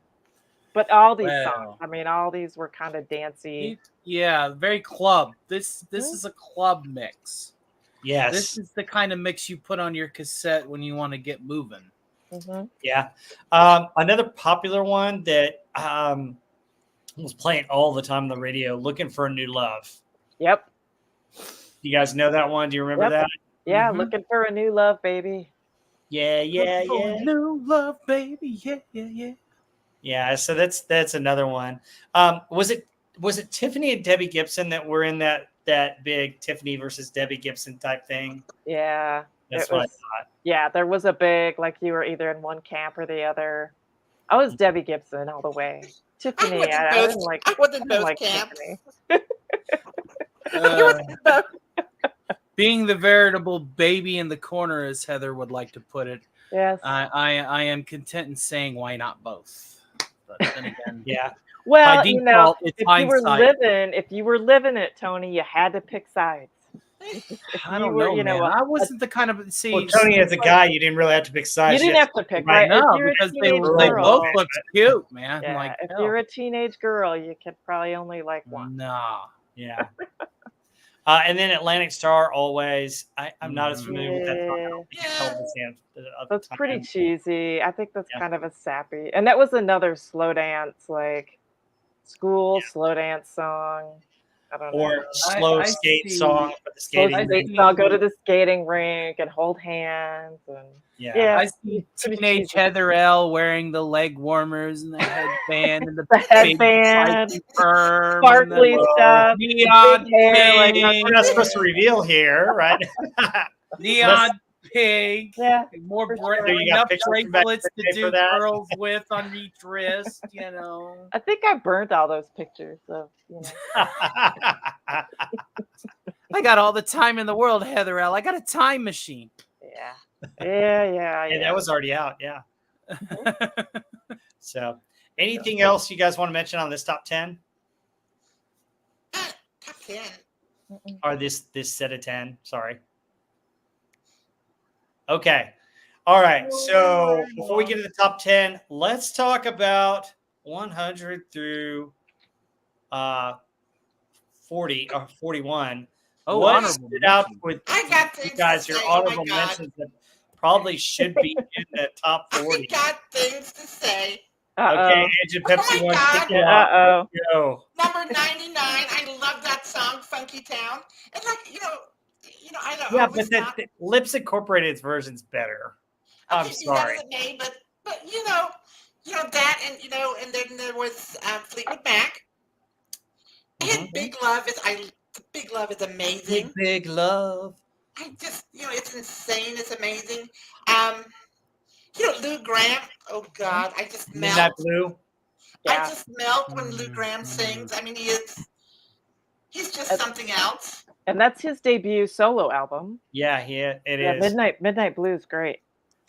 But all these songs, Well, I mean, all these were kind of dancey. yeah, very club. This Mhm, is a club mix. This yes, is the kind of mix you put on your cassette when you want to get moving. mhm. yeah. Another popular one that was playing all the time on the radio. Looking for a new love. Yep, You guys know that one? Do you remember yep. that? Yeah, Mm-hmm. looking for a new love, baby. Yeah, yeah, Looking for a yeah, new love, baby. Yeah, yeah, yeah. yeah. So that's another one. Was it Tiffany and Debbie Gibson that were in that big Tiffany versus Debbie Gibson type thing? Yeah, it That's what I was. Yeah, there was a big like you were either in one camp or the other. I was thought. Debbie Gibson all the way. I Tiffany, was in I both. didn't like. I was I in didn't both like camps. Tiffany. I was Uh, in both. being the veritable baby in the corner, as Heather would like to put it, Yes. I am content in saying why not both. But then again, Yeah. by Well, default, it's hindsight. if you were living it, Tony, you had to pick sides. If I you don't were, know, man. I a wasn't the kind of Well, see. Tony, as It's a like, guy, you didn't really have to pick you sides. didn't have to pick, right? If no, you're a because teenage they Girl, both girl, boy, look cute, man. yeah, Like if you're hell, a teenage girl, you could probably only like one. nah. yeah. And then Atlantic Star, always. I'm not as Mhm. familiar with that song. I Yeah, don't think it held the sand of that's the pretty time. cheesy. I think that's Yeah. kind of a sappy. And that was another slow dance, like school slow dance song. I don't know. Or slow I skate see. song for the Slow skating I rink. skates. I'll go to see. the skating rink and hold hands and Yeah. yeah, I see pretty teenage cheesy. Heather L wearing the leg warmers and the headband and the The big headband, spiky perm and the sparkly Whoa. stuff, the big neon hair, like pink, We're not supposed to reveal here, right? Let's, neon pink, yeah, more for sure. so you enough got pictures from back in bracelets the to day for do that? curls with on each wrist. You know, I think I burnt all those pictures of, I got all the time in the world, Heather L. I got a time machine. yeah. Yeah. Hey, that was already out. Yeah. Mhm. So, anything else you guys want to mention on this top 10 Top 10. Mm-mm. or this set of 10? Sorry. Okay. All right. So, before we get to the top 10, let's talk about 100 through 40 or 41. Oh, What honorable stood out mention. with I got you things guys, to your say. Oh my honorable God. mentions that probably should be in the top I 40? got things to say. Okay, Uh-oh. Agent Oh Pepsi my one, God. kick it off. Uh-oh. Go. Number 99. I love that song, Funky Town. And like, I know Yeah, always but not. Lips Incorporated's version's better. I'm Okay, sorry. yes, it may, but that, and then there was Fleetwood Mac. And Mhm. Big Love Big Love is amazing. Big love. I just, it's insane. It's amazing. Um, Lou Graham. Oh God, I just Midnight melt. Blue. I Yeah. just melt when Lou Graham sings. I mean, he's just something else. And that's his debut solo album. Yeah, it Yeah, is. Midnight Blue is great.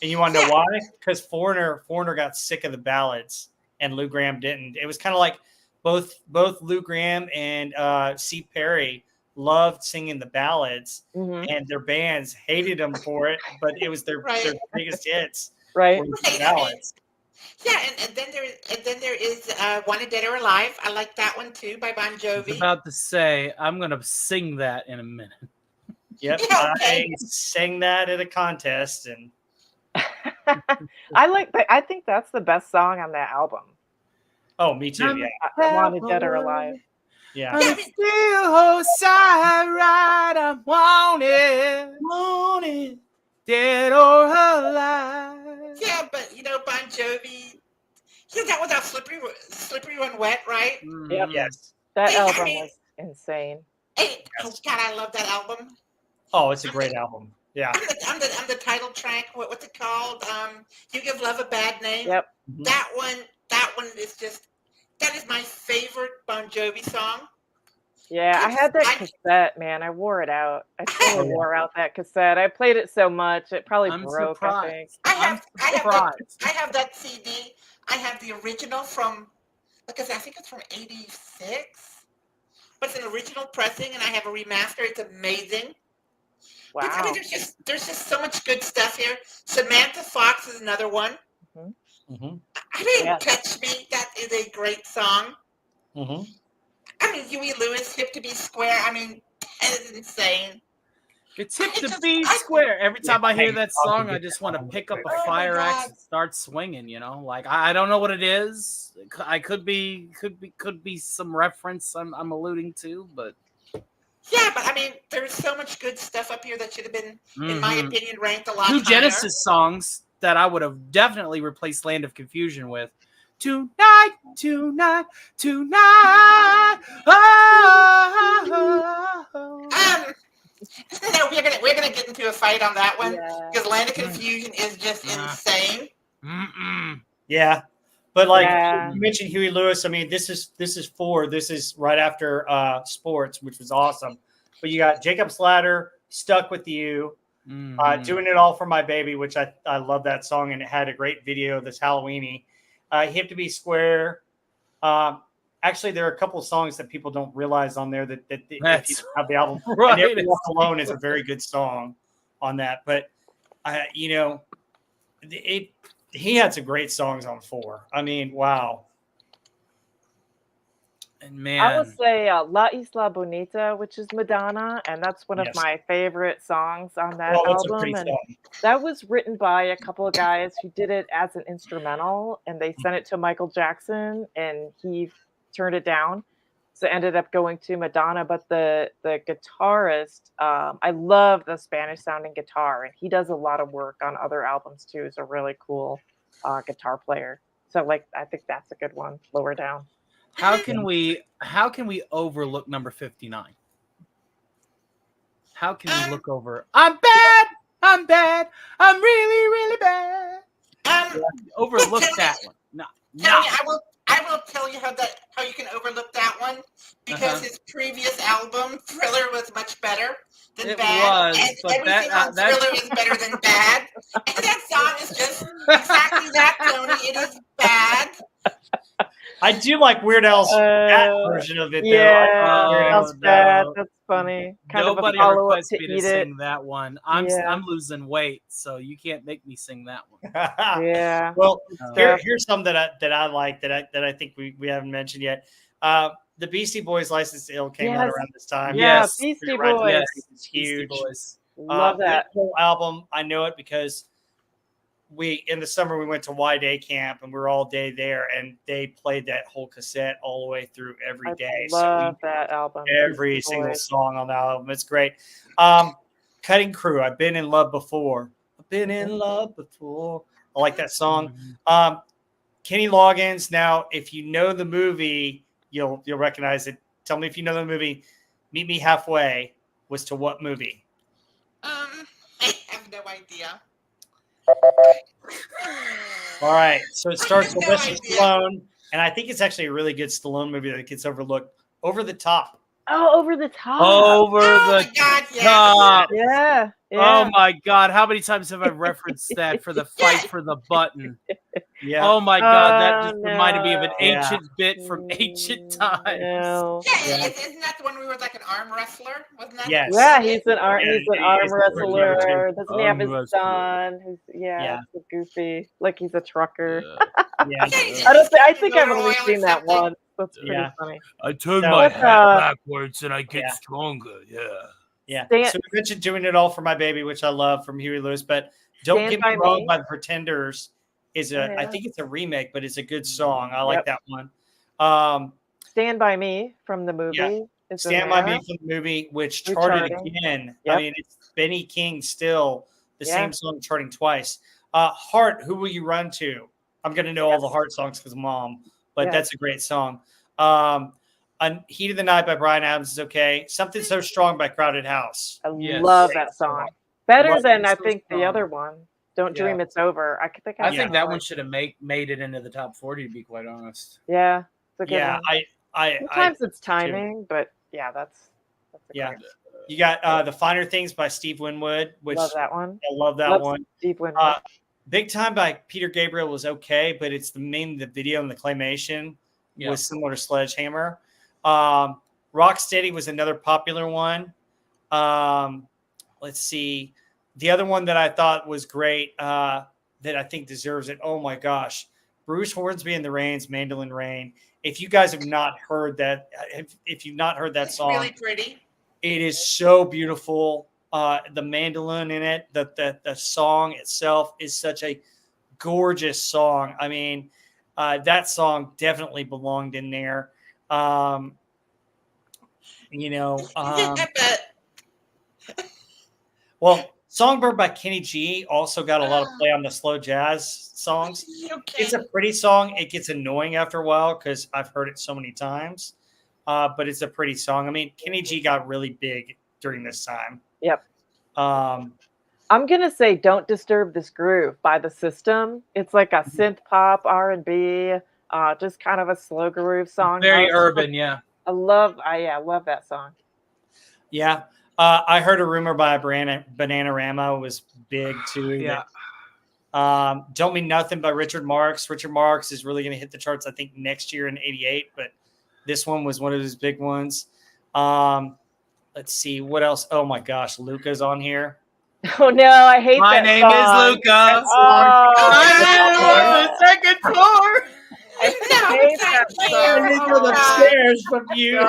And you want to know why? Because Foreigner got sick of the ballads, and Lou Graham didn't. It was kind of like both Lou Graham and C. Perry loved singing the ballads, and their bands hated them for it. But it was their biggest hits, Right? were the ballads. Yeah, and then there is Wanted Dead or Alive. I like that one too by Bon I was Jovi. about to say, I'm going to sing that in a minute. Yep, Yeah, okay. I sang that at a contest, and I think that's the best song on that album. oh, me too. Yeah, Wanted Dead or Alive. yeah. But it's still side right. I want it, dead or alive. Yeah, but Bon Jovi. Yeah, that was our Slippery When Wet, right? Yep. Yes. That Yeah, I album mean- was insane. Hey, oh God, I love that album. Oh, it's a great album. Yeah. I'm the title track. What's it called? You Give Love a Bad Name. Yep. Mhm. That one is just. That is my favorite Bon Jovi song. Yeah, I had that cassette, man. I wore it out. I totally wore out that cassette. I played it so much, it probably I'm broke, I think. surprised. I have that CD. I have the original from, because I think it's from '86. But it's an original pressing, and I have a remaster. It's amazing. Wow. I mean, there's just so much good stuff here. Samantha Fox is another one. Mm-hmm. I mean, Yes. Catch Me. That is a great song. Mm-hmm. I mean, Huey Lewis, Hip to Be Square. I mean, that is insane. It's hip to be square. Every time I hear that song, I just want to pick up a fire axe and start swinging. Like I don't know what it is. I could be some reference I'm alluding to, but Yeah, but I mean, there's so much good stuff up here that should have been, in my opinion, ranked a lot Two higher. Genesis songs that I would have definitely replaced Land of Confusion with. Tonight. No, we're gonna get into a fight on that one Yeah. because Land of Confusion is just insane. Yeah, but like Yeah. you mentioned Huey Lewis. I mean, this is right after Sports, which was awesome. But you got Jacob's Ladder, Stuck with You, Doing It All for My Baby, which I love that song, and it had a great video this Halloweeny. Hip to Be Square. Actually, there are a couple of songs that people don't realize on there that if you have the album. Right. Never Walk Alone is a very good song on that. But he had some great songs on 4. I mean, wow. And man, I would say La Isla Bonita, which is Madonna, and that's one of Yes. my favorite songs on that Well, that's a album. great And song. that was written by a couple of guys who did it as an instrumental, and they sent it to Michael Jackson, and he turned it down. So it ended up going to Madonna. But the guitarist, I love the Spanish sounding guitar, and he does a lot of work on other albums too. He's a really cool guitar player. So I think that's a good one. Lower down. how can we overlook number 59? How can we look over? I'm bad. I'm really, really bad. Overlook that one. No. Tony, I will tell you how you can overlook that one because his previous album Thriller was much better than It Bad. was, and but everything on that- Thriller is better than Bad. And that song is just exactly that, Tony. It is bad. I do like Weird Al's that version of it. Though. Yeah, Weird Al's that's bad. no. That's funny. Kind Nobody of a follow-up requests to me to Eat It. sing that one. I'm Yeah. losing weight, so you can't make me sing that one. Yeah. Well, Stuff. here's some that I like that I think we haven't mentioned yet. The Beastie Boys' License to Ill came out Yes. around this time. Yeah, Yes. Beastie You're right, Boys. yes, it's Beastie huge. Boys. Love that. whole album. I know it because in the summer we went to Y Day camp and we were all day there, and they played that whole cassette all the way through every day. I love that album. every Beastie single Boys. song on the album. It's great. Cutting Crew. I've been in love before. I've been in love before. I like that song. Kenny Loggins. Now, if you know the movie, you'll recognize it. Tell me if you know the movie. Meet Me Halfway was to what movie? I have no idea. All right, so it starts with no Mr. idea. Stallone, and I think it's actually a really good Stallone movie that gets overlooked. Over the Top. Oh, Over the Top. Over Oh the my God, yes. top. Yeah. Oh my God! How many times have I referenced that for the fight for the button? Yeah. Oh my God! That just Oh, reminded me of an no. ancient bit from ancient times. No. Yeah, isn't that the one we were like an arm wrestler? Wasn't that? Yes. Yeah, he's an arm. Yeah, He's an he arm is a great wrestler. wrestler. Doesn't he have his Arm wrestler. son? Who's Yeah. it's a goofy, like he's a trucker. Yeah. I think I've only seen that once. That's pretty Yeah. funny. I turn So- my But, head backwards and I get Yeah. stronger. Yeah. Yeah. Stand- So we mentioned Doing It All for My Baby, which I love from Huey Lewis, but Don't Stand Get By Me Wrong Me. by the Pretenders is Oh, I yeah. think it's a remake, but it's a good song. I like Yep. that one. Stand By Me from the movie. Yeah. Is in Stand By there. Me from the movie, which Good charted charting. again. I Yep. mean, it's Benny King still, the Yeah. same song charting twice. Heart, Who Will You Run To? I'm going to know all the Heart songs because Mom, but Yes. that's a great song. Heat of the Night by Bryan Adams is okay. Something So Strong by Crowded House. I Yes. love Great that song. song. Better Love than it I so think the strong. other one. Don't Yeah. Dream It's Over. I think I Yeah. think that one should have made it into the top 40. To be quite honest. Yeah, it's a good Yeah, one. Sometimes it's timing, but yeah, that's a Yeah. great. You got The Finer Things by Steve Winwood, which Love that one. I love that Love one. Steve Winwood. Big Time by Peter Gabriel was okay, but it's mainly the video and the claymation Yeah. was similar to Sledgehammer. Rocksteady was another popular one. Let's see. The other one that I thought was great that I think deserves it. Oh my gosh. Bruce Hornsby and the Rains, Mandolin Rain. If you guys have not heard that, if you've not heard that It's song, really pretty. it is so beautiful. The mandolin in it, the song itself is such a gorgeous song. I mean, that song definitely belonged in there. Well, Songbird by Kenny G also got a lot of play on the slow jazz songs. Okay. It's a pretty song. It gets annoying after a while because I've heard it so many times. But it's a pretty song. I mean, Kenny G got really big during this time. Yep. Um, I'm gonna say "Don't Disturb This Groove" by The System. It's like a synth pop R&B, just kind of a slow groove song. Very urban, yeah. I love that song. Yeah. I heard a rumor by Bananarama was big too. Yeah. Don't Mean Nothing by Richard Marx. Richard Marx is really going to hit the charts, I think, next year in '88, but this one was one of his big ones. Let's see. What else? Oh my gosh. Luca's on here. Oh no, I hate My that name song. is Luca. Oh, I live on the second floor. I hate that song. From upstairs from you.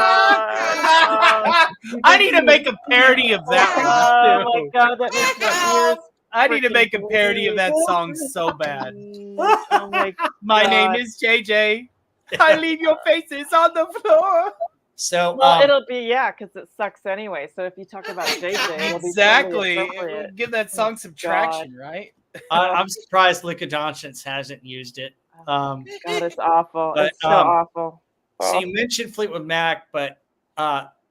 I need to make a parody of that Oh one. my god, that makes my ears. I need to make a parody of that song so bad. Oh my My God. name is JJ. I leave your faces on the floor. So Well, it'll be because it sucks anyway. So if you talk about JJ, it'll be Exactly. totally It will appropriate. give that song some traction, right? I'm surprised Luka Doncic hasn't used it. God, it's awful. but, It's so awful. So you mentioned Fleetwood Mac, but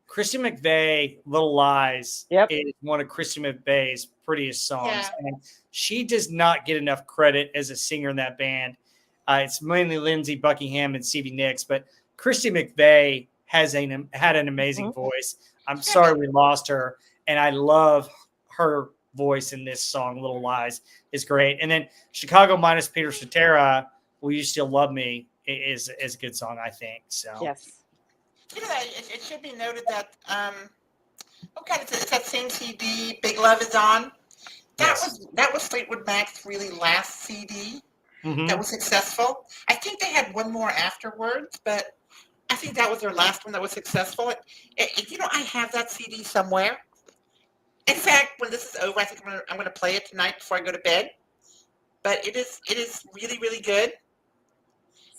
Christy McVie, Little Lies, Yep. is one of Christy McVie's prettiest songs. Yeah. And she does not get enough credit as a singer in that band. It's mainly Lindsey Buckingham and Stevie Nicks, but Christy McVie had an amazing voice. I'm sorry we lost her, and I love her voice in this song. Little Lies is great. And then Chicago minus Peter Cetera, Will You Still Love Me is a good song, I think. So Yes. You know, it should be noted that it's that same CD, Big Love Is On. That was Fleetwood Mac's really last CD that was successful. I think they had one more afterwards, but I think that was their last one that was successful. I have that CD somewhere. In fact, when this is over, I think I'm gonna play it tonight before I go to bed. But it is really, really good.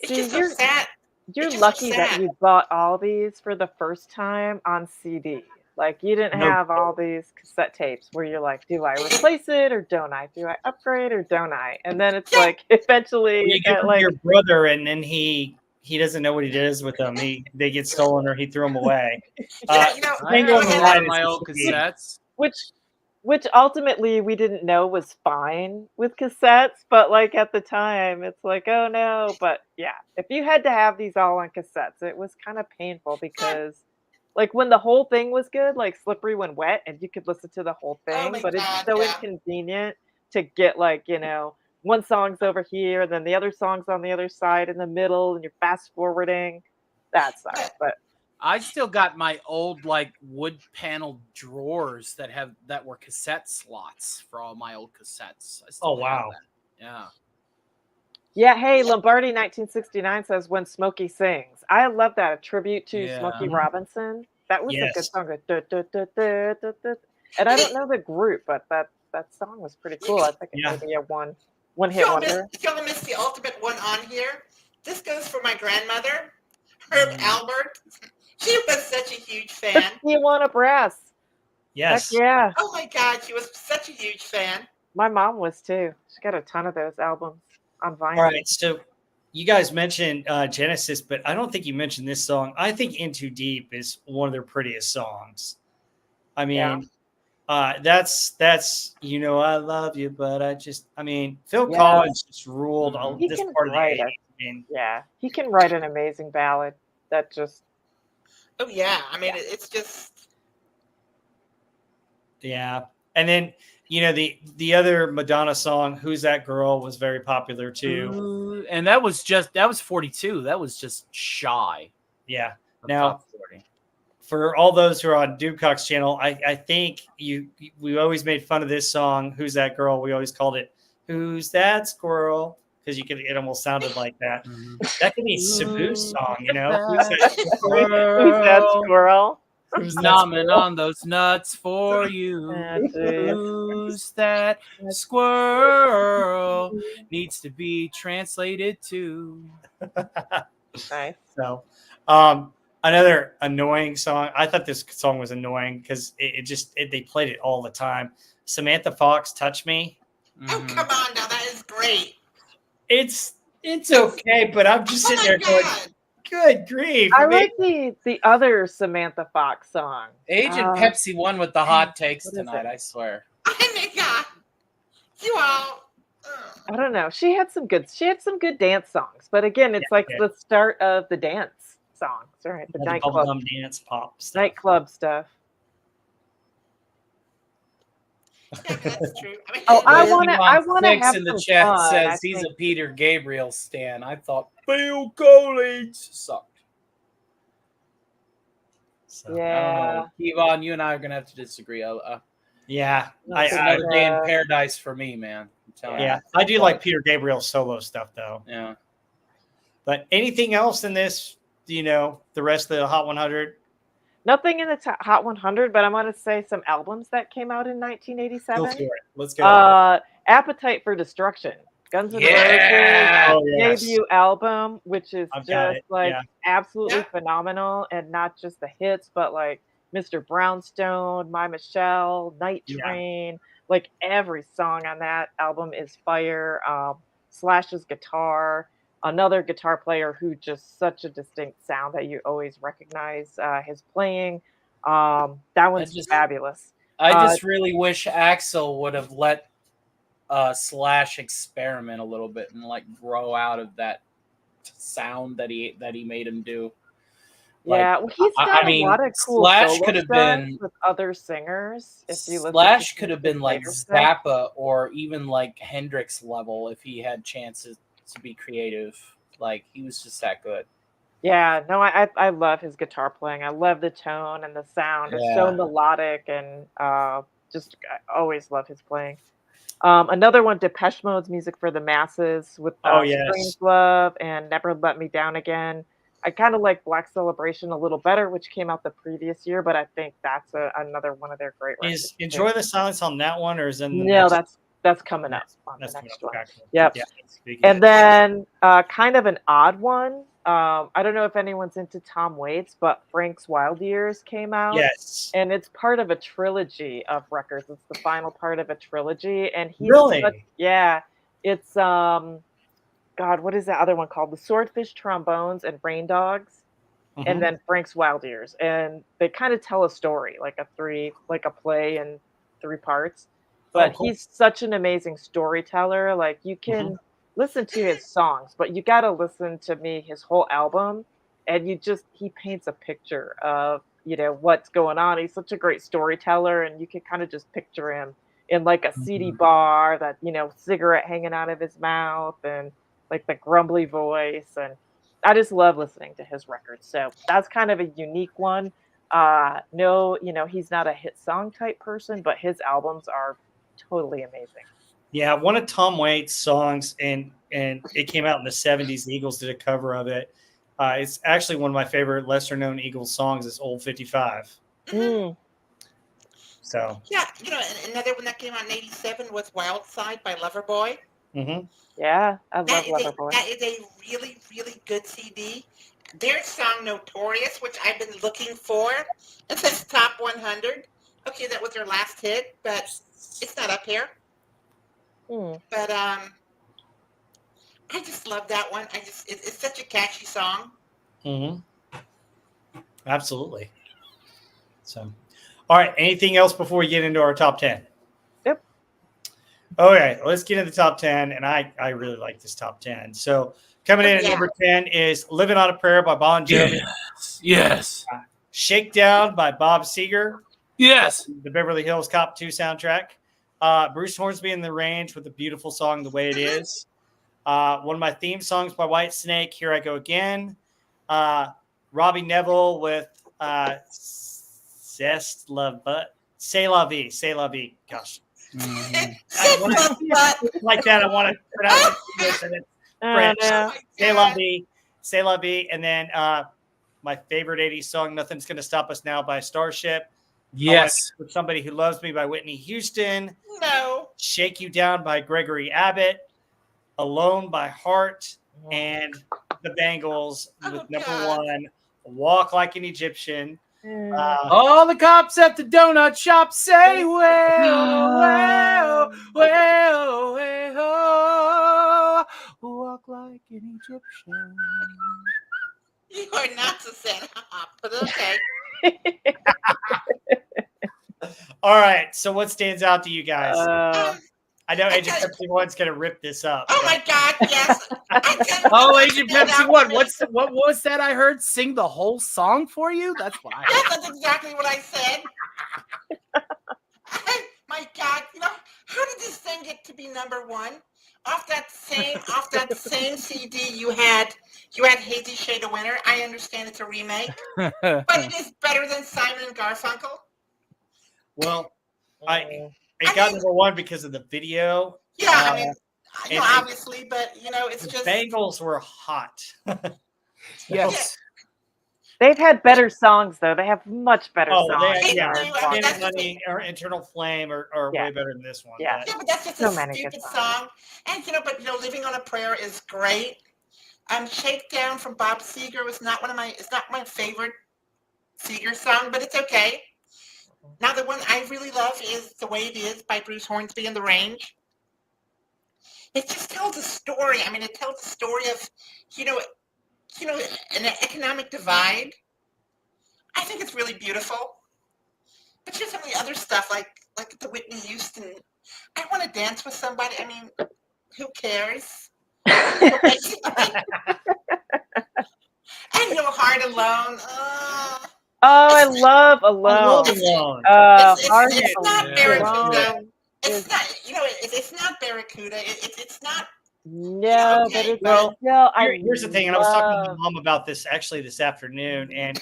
It's See, just so sad. You're It's just so lucky that sad. you bought all these for the first time on CD. Like you didn't have all these cassette tapes where you're like, do I replace it or don't I? Do I upgrade or don't I? And then it's like eventually you you give get them to like your brother, and then he doesn't know what he does with them. They get stolen or he threw them away. Yeah, I Single have in the a lot Light of is my the old CD. cassettes. which which ultimately we didn't know was fine with cassettes, but like at the time, it's like, oh no. But yeah, if you had to have these all on cassettes, it was kind of painful because, like, when the whole thing was good, like Slippery When Wet, and you could listen to the whole Oh thing, my but it's God, so yeah. inconvenient to get, like, one song's over here, then the other song's on the other side in the middle, and you're fast forwarding. That sucks. But I still got my old like wood paneled drawers that were cassette slots for all my old cassettes. I still Oh, have wow. that. Yeah. yeah, hey, Lombardi 1969 says When Smokey Sings. I love that. A tribute to Yeah. Smokey Mhm. Robinson. That was a good Yes. song. And I don't know the group, but that song was pretty cool. I think it Yeah. may be a one hit wonder. Y'all missed the ultimate one on here. This goes for my grandmother, Herb Albert. She was such a huge fan. Tijuana Brass. Heck Yes. yeah. Oh my God, she was such a huge fan. My mom was too. She got a ton of those albums on vinyl. All right. So you guys mentioned Genesis, but I don't think you mentioned this song. I think In Too Deep is one of their prettiest songs. I mean, that's I love you, but Phil Yeah. Collins just ruled Mhm. He this can part of the write 80s. I mean, he can write an amazing ballad that just Oh yeah, I mean it's just yeah. And then the other Madonna song, Who's That Girl, was very popular too. Ooh, and that was 42. That was just shy. Yeah. of Now, top 40. for all those who are on Dubcock's channel, I think we always made fun of this song, Who's That Girl? We always called it Who's That Squirrel? Because it almost sounded like that. Mhm. That could be Sabu's song, Who's That that Who's that squirrel squirrel? Who's that nomming squirrel? on those nuts for you. Geez. Who's that squirrel needs to be translated to. Nice. So, another annoying song. I thought this song was annoying because they played it all the time. Samantha Fox, "Touch Me." oh come on now, that is great. It's okay, but I'm just Oh sitting my there going, God. "Good grief!" I mean, like the other Samantha Fox song. Agent Pepsi won with the hot takes what is tonight, it? I swear. Oh my God. You all. I don't know. She had some good dance songs, but again, it's like yeah. the start of the dance songs, right? The the nightclub bubblegum dance pop stuff. nightclub stuff. Yeah, that's true. I mean, Oh, I it was- want to have in the some chat fun. says I he's think a Peter Gabriel stan. I thought Phil Collins sucked. So, I yeah. don't know. Yvonne, you and I are gonna have to disagree. yeah, It's another day in paradise for me, man. I'm telling you. I do like Peter Gabriel's solo stuff though. Yeah. But anything else in this? The rest of the Hot 100? Nothing in the Hot 100, but I'm going to say some albums that came out in Go 1987. for it. Let's go. Appetite for Destruction, Guns N' Yeah. Roses Oh, yes. debut album, which is I've got just it. like Yeah. absolutely Yeah. phenomenal, and not just the hits, but like Mr. Brownstone, My Michelle, Night Yeah. Train, like every song on that album is fire. Slash's guitar, another guitar player who just such a distinct sound that you always recognize his playing. That one's fabulous. I just really wish Axl would have let Slash experiment a little bit and like grow out of that sound that he made him do. Yeah, well, he's done a lot of cool Slash solo could have stuff been with other singers. If you listen Slash to could have his been like later stuff. Zappa or even like Hendrix level if he had chances to be creative. Like he was just that good. Yeah, no, I love his guitar playing. I love the tone and the sound. It's so melodic, and just I always love his playing. Another one, Depeche Mode's Music for the Masses with Strange Love and Never Let Me Down Again. I kind of like Black Celebration a little better, which came out the previous year, but I think that's another one of their great records. Is Enjoy the Silence on that one, or is in the No, next? that's coming up on That's the coming next up. one. Okay. Yep. Yeah, And then kind of an odd one. I don't know if anyone's into Tom Waits, but Frank's Wild Years came out. Yes. And it's part of a trilogy of records. It's the final part of a trilogy. And he's Really? it's God, what is that other one called? The Swordfish Trombones and Rain Dogs. Mm-hmm. And then Frank's Wild Years. And they kind of tell a story, like a play, and 3 parts. But cool. he's such an amazing storyteller. Like you can listen to his songs, but you got to listen to me his whole album, and he paints a picture of what's going on. He's such a great storyteller, and you can kind of just picture him in like a seedy bar, that cigarette hanging out of his mouth, and like the grumbly voice. And I just love listening to his records. So that's kind of a unique one. No, he's not a hit song type person, but his albums are totally amazing. Yeah, one of Tom Waits' songs, and it came out in the 70s. The Eagles did a cover of it. It's actually one of my favorite lesser-known Eagles songs. It's Old 55. Mm, So, Yeah, another one that came out in '87 was Wild Side by Loverboy. yeah, I love That is Loverboy. that is a really, really good CD. Their song Notorious, which I've been looking for, it says top 100. Okay, that was their last hit, but it's not up here. Mm. But I just love that one. It's such a catchy song. Absolutely. So, all right. Anything else before we get into our top 10? Yep. Okay, let's get into the top 10. And I really like this top 10. So, coming in at number 10 is Living on a Prayer by Bon Jovi. Yes. Shakedown by Bob Seger. Yes. The Beverly Hills Cop 2 soundtrack. Bruce Hornsby in the Range with a beautiful song, The Way It Is. One of my theme songs by Whitesnake, Here I Go Again. Robbie Neville with Zest Love But. C'est la vie. C'est la vie. Gosh. Like that, I want to pronounce it and it's French. C'est la vie. C'est la vie. And then my favorite 80s song, Nothing's Gonna Stop Us Now by Starship. Yes. With Somebody Who Loves Me by Whitney Houston. No. Shake You Down by Gregory Abbott. Alone by Heart. And the Bangles with number 1, Walk Like an Egyptian. All the cops at the donut shop say, well, walk like an Egyptian. You are not to send up, but okay. All right. So what stands out to you guys? I know Agent Okay. Pepsi 1's going to rip this up. Oh my God, yes. Oh, Agent Pepsi 1. What was that I heard? Sing the whole song for you? That's why. Yes, that's exactly what I said. My God, how did this thing get to be number 1? Off that same CD, you had Hazy Shade of Winter. I understand it's a remake, but it is better than Simon and Garfunkel. Well, it got number 1 because of the video. Yeah, obviously, but it's the just Bangles were hot. Yes. They've had better songs though. They have much better songs. Skin and Money or Internal Flame are way better than this one. Yeah, but that's just so a many stupid good song. And Living on a Prayer is great. Shakedown from Bob Seger was not it's not my favorite Seger song, but it's okay. Now the one I really love is The Way It Is by Bruce Hornsby and the Range. It just tells a story. It tells a story of, an economic divide. I think it's really beautiful. But just some of the other stuff, like the Whitney Houston, I want to dance with somebody. Who cares? And Your Heart Alone. Oh, I love Alone. I love Alone. It's not Barracuda. It's not, it's not Barracuda. It's not. No, okay, but it's well, still. Here's the thing, and I was talking to my mom about this actually this afternoon, and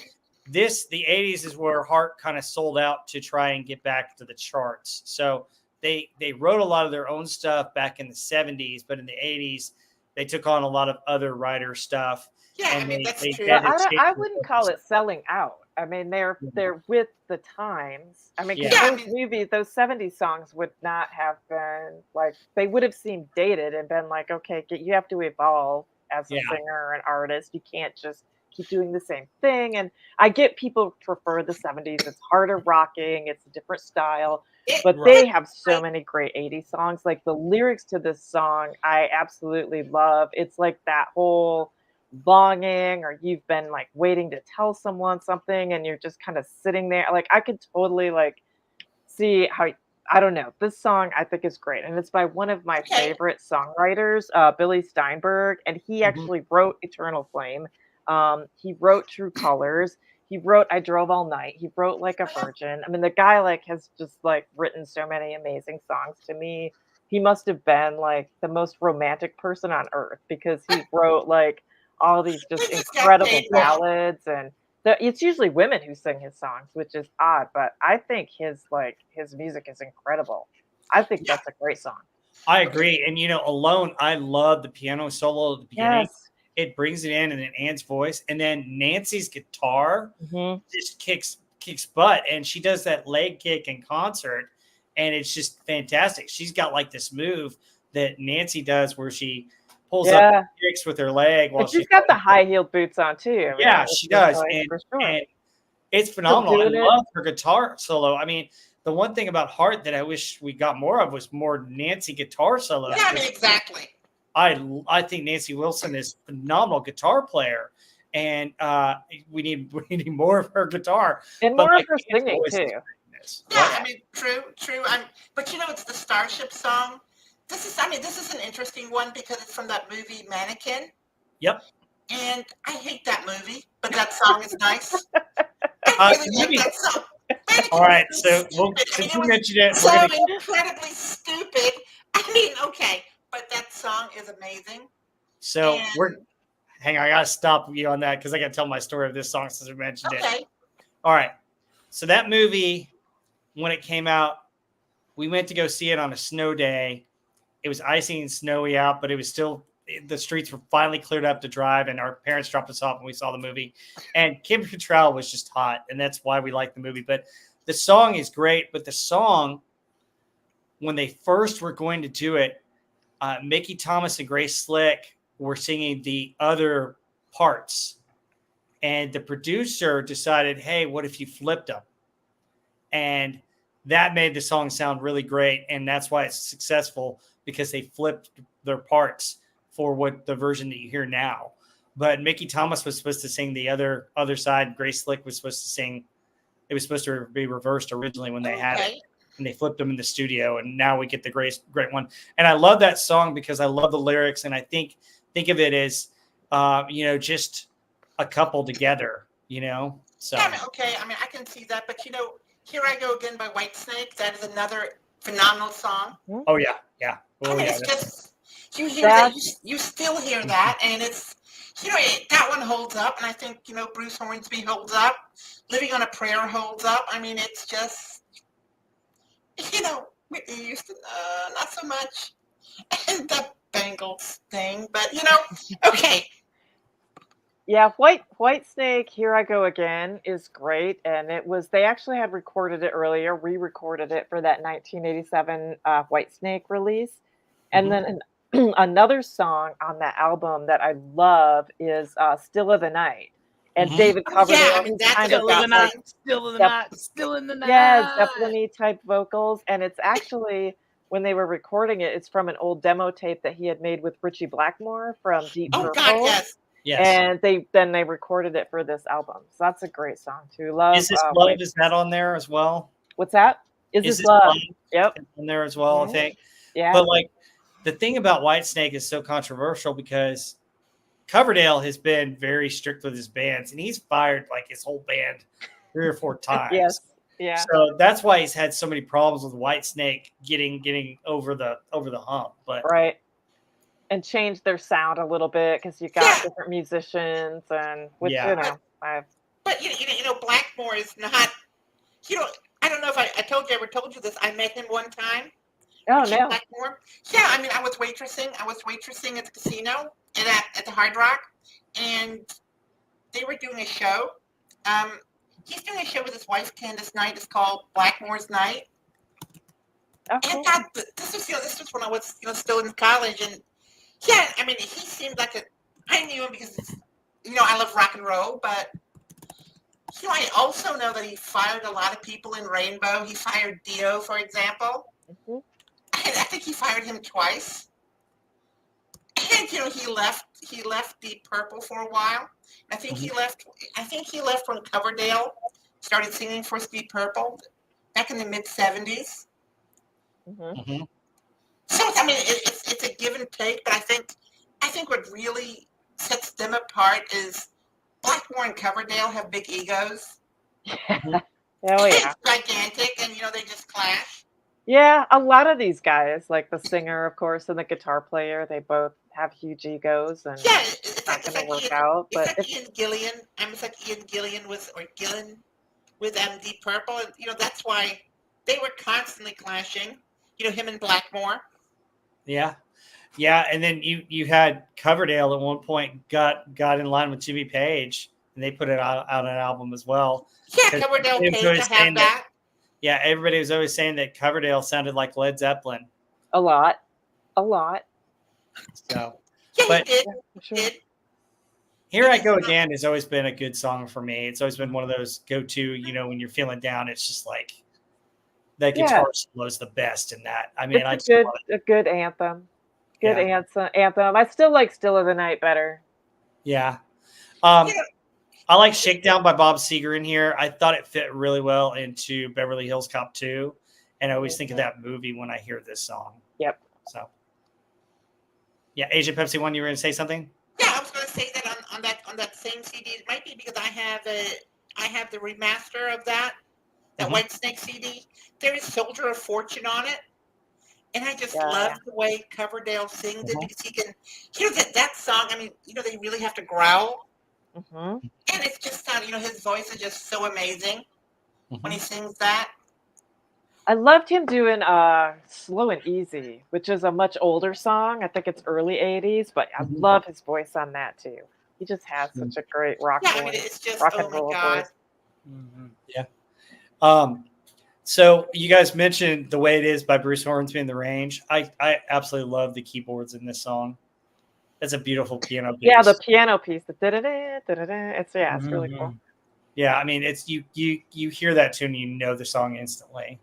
the 80s is where Heart kind of sold out to try and get back to the charts. So they wrote a lot of their own stuff back in the 70s, but in the 80s they took on a lot of other writer stuff. Yeah, and that's true. I wouldn't call it selling out. They're with the times. Those movies, those 70s songs would not have been they would have seemed dated and been like, okay, you have to evolve as a singer and artist. You can't just keep doing the same thing. And I get people prefer the 70s. It's harder rocking. It's a different style. But they have so many great 80s songs. Like the lyrics to this song, I absolutely love. It's like that whole longing, or you've been waiting to tell someone something and you're just kind of sitting there. I could totally see how I don't know. This song I think is great, and it's by one of my Okay. favorite songwriters, Billy Steinberg, and he Mhm. actually wrote Eternal Flame. He wrote True Colors. He wrote I Drove All Night. He wrote Like a Virgin. I mean, the guy like has just like written so many amazing songs. To me, he must have been like the most romantic person on earth because he wrote like all these just He just got incredible paid well. ballads and it's usually women who sing his songs, which is odd, but I think his music is incredible. I think Yeah. that's a great song. I agree. And Alone, I love the piano solo at the beginning. Yes. It brings it in, and then Anne's voice, and then Nancy's guitar Mhm. just kicks butt, and she does that leg kick in concert, and it's just fantastic. She's got like this move that Nancy does where she pulls up Yeah. and kicks with her leg while And she's she's got the high-heeled boots on too. I mean, yeah, which she is does, like and for sure. and it's Still phenomenal. I doing it. love her guitar solo. I mean, the one thing about Heart that I wish we got more of was more Nancy guitar solos. Yeah, I mean, exactly. I think Nancy Wilson is a phenomenal guitar player, and we need more of her guitar. And But more of like her Anne's singing voice is too. greatness. Yeah, What? I mean, true. But it's the Starship song. This is an interesting one because it's from that movie Mannequin, Yep. and I hate that movie, but that song is nice. I really like Maybe. that song. All Mannequin right. is So stupid. I since mean, you it mentioned it, was we're so gonna incredibly stupid. I mean, okay, but that song is amazing. so And we're hang on. I gotta stop you on that because I gotta tell my story of this song since we mentioned it. okay, All right. So that movie, when it came out, we went to go see it on a snow day. It was icy and snowy out, but it was still the streets were finally cleared up to drive, and our parents dropped us off when we saw the movie. And Kim Cattrall was just hot, and that's why we liked the movie. But the song is great. But the song, when they first were going to do it, Mickey Thomas and Grace Slick were singing the other parts, and the producer decided, "Hey, what if you flipped them?" And that made the song sound really great, and that's why it's successful because they flipped their parts for what the version that you hear now. But Mickey Thomas was supposed to sing the other side. Grace Slick was supposed to sing. It was supposed to be reversed originally when they had it, okay. and they flipped them in the studio, and now we get the great one. And I love that song because I love the lyrics, and I think of it as just a couple together. So Yeah, I mean, okay. I mean, I can see that, but "Here I Go Again" by Whitesnake. That is another phenomenal song. oh yeah, yeah, I oh mean, yeah. it's just you hear that you still hear that, and it's that one holds up, and I think Bruce Hornsby holds up. "Living on a Prayer" holds up. I mean, it's just Whitney Houston, not so much, and the Bengals thing, but okay. Yeah, Whitesnake, Here I Go Again is great. And they actually had recorded it earlier, re-recorded it for that 1987 Whitesnake release. And Mhm. then another song on that album that I love is Still of the Night. And Mhm. David Oh yeah, I Coverdale, mean who's that's kind a of Still in the great got like night, one. still in the Zepp night, still in the yeah, night. Zeppelin-y type vocals. And it's actually when they were recording it, it's from an old demo tape that he had made with Richie Blackmore from Deep Mhm. Oh God, Purple. yes. Yes. And they recorded it for this album. So that's a great song too. Love Is This Love, White. is that on there as well? What's that? Is Is This This Love? Love Yep. on there as well, I Mhm. think. Yeah. But like the thing about Whitesnake is so controversial because Coverdale has been very strict with his bands, and he's fired like his whole band 3 or 4 Yes. times. Yeah. So that's why he's had so many problems with Whitesnake getting over the hump. But Right. And change their sound a little bit because you got Yeah, different musicians and which yeah, but I but Blackmore is not. You know, I don't know if I told you this. I met him one time. oh Richie no. Blackmore. Yeah, I mean, I was waitressing at the casino and at the Hard Rock, and they were doing a show. Um, he's doing a show with his wife Candace Knight. It's called Blackmore's Night. Oh, And cool. God, this was when I was still in college, and yeah, I mean, he seemed like I knew him because I love rock and roll, but I also know that he fired a lot of people in Rainbow. He fired Dio, for example. Mhm. I think he fired him twice. And he left Deep Purple for a while. I think he left when Coverdale started singing for Deep Purple back in the mid '70s. Mhm. hmm So I mean, it's a give and take, but I think what really sets them apart is Blackmore and Coverdale have big egos. hmm Oh yeah. It's gigantic, and they just clash. Yeah, a lot of these guys, like the singer, of course, and the guitar player, they both have huge egos and Yeah, it's not going to work out. But it's Ian Gillian. It's like Ian Gillian with or Gillen with Deep Purple, and that's why they were constantly clashing. Him and Blackmore. Yeah. Yeah. And then you had Coverdale at one point got in line with Jimmy Page, and they put it out an album as well. Yeah, 'Cause Coverdale everybody was Page. I always have saying that. yeah, everybody was always saying that Coverdale sounded like Led Zeppelin. a lot, a lot. So, Yeah, he but did. Yeah, for sure. Did. Here I Go Again has always been a good song for me. It's always been one of those go-to, when you're feeling down, it's just like that Yeah, guitar solo is the best in that. I mean, it's I a just good love it. a good anthem. Good Yeah. anthem. I still like Still of the Night better. Yeah. You know, I like Shakedown by Bob Seger in here. I thought it fit really well into Beverly Hills Cop 2. And I always think of that movie when I hear this song. Yep. So, yeah, Asian Pepsi One, you were going to say something? yeah, I was going to say that on that same CD. It might be because I have the remaster of that Mhm. White Snake CD. There is Soldier of Fortune on it. And I just Yeah. love the way Coverdale sings it Mhm. because he can, that song. I mean, they really have to growl, Hmm. and it's just his voice is just so amazing when he Mhm. sings that. I loved him doing Slow and Easy, which is a much older song. I think it's early 80s, but I Mhm. love his voice on that too. He just has Mhm. such a great rock Yeah, I mean, voice, it's just rock oh and my roll god. voice. Mhm. Yeah. Um, so you guys mentioned The Way It Is by Bruce Hornsby in The Range. I absolutely love the keyboards in this song. It's a beautiful piano piece. Yeah, the piano piece. The da-da-da, da-da-da. It's really cool. Mhm. Yeah, I mean, it's you hear that tune, you know the song instantly.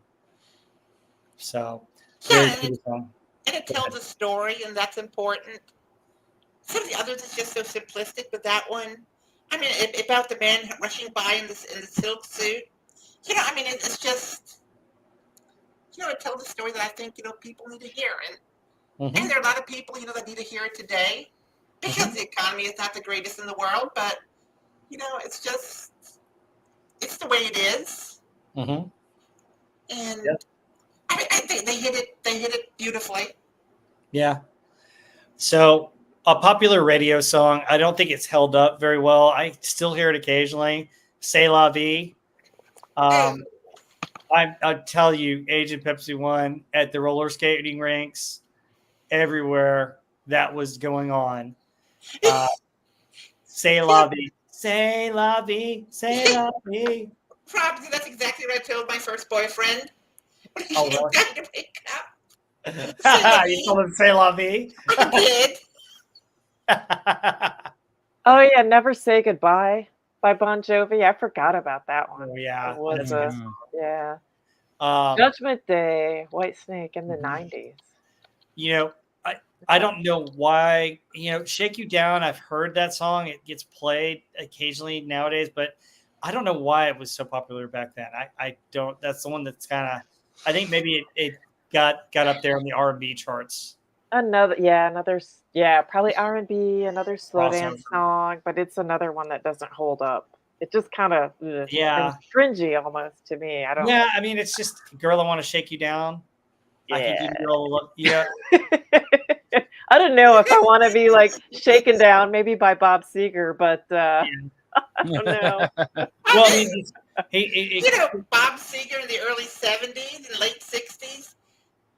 So very Yeah, cool song. and it Go tells ahead. a story, and that's important. Some of the others is just so simplistic, but that one, I mean, about the man rushing by in the silk suit. I mean, it's just it tells a story that I think people need to hear, and Mhm. there are a lot of people that need to hear it today because Mhm. the economy is not the greatest in the world, but it's just it's the way it is, Mhm. Yep. and I think they hit it beautifully. Yeah. So a popular radio song. I don't think it's held up very well. I still hear it occasionally. "C'est la vie." Oh, Um, I tell you, Agent Pepsi One at the roller skating rinks, everywhere that was going on. Uh, "C'est yeah, la vie, c'est la vie, c'est la vie." probably that's exactly what I told my first boyfriend when he Oh, came really? down to wake up. C'est la You vie. told him "C'est la vie." I did. Oh yeah, Never Say Goodbye by Bon Jovi. I forgot about that one. Oh It yeah, was that's a good a Mhm. yeah. song. Judgment Day, White Snake in the Mhm. 90s. You know, I don't know why, "Shake You Down." I've heard that song. It gets played occasionally nowadays, but I don't know why it was so popular back then. I don't. That's the one that's kind of. I think maybe it got up there on the R&B charts. Probably R&B, another slow Crossover. dance song, but it's another one that doesn't hold up. It just kind of and Yeah, cringy almost to me. I don't. yeah. I mean, it's just, "Girl, I Want to Shake You Down." I could give Yeah. you all the love. Yeah. I don't know if I want to be like shaken down, maybe by Bob Seger, but Yeah. I don't know. Well, I mean, he Bob Seger in the early '70s and late '60s.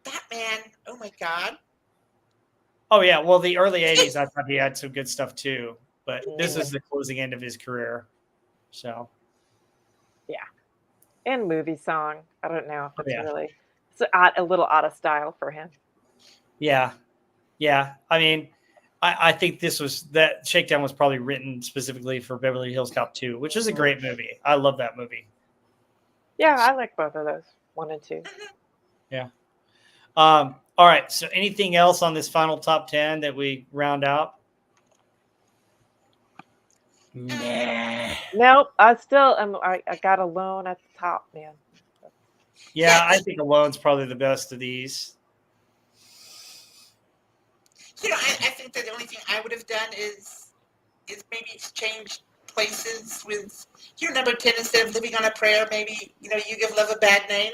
That man, oh my God. oh yeah. Well, the early '80s, I thought he had some good stuff too, but this Yeah, is the closing end of his career. So, yeah. And movie song. I don't know if oh, it's yeah. really a little out of style for him. Yeah. Yeah. I mean, I think that Shakedown was probably written specifically for Beverly Hills Cop 2, which is a great movie. I love that movie. Yeah, I like both of those, 1 and 2. Yeah. All right. So anything else on this final top 10 that we round out? Nah. Nope, I still am. I got Alone at the top, man. Yeah, I think Alone's probably the best of these. I think that the only thing I would have done is maybe exchange places with your number 10 instead of living on a prayer. Maybe, you give love a bad name.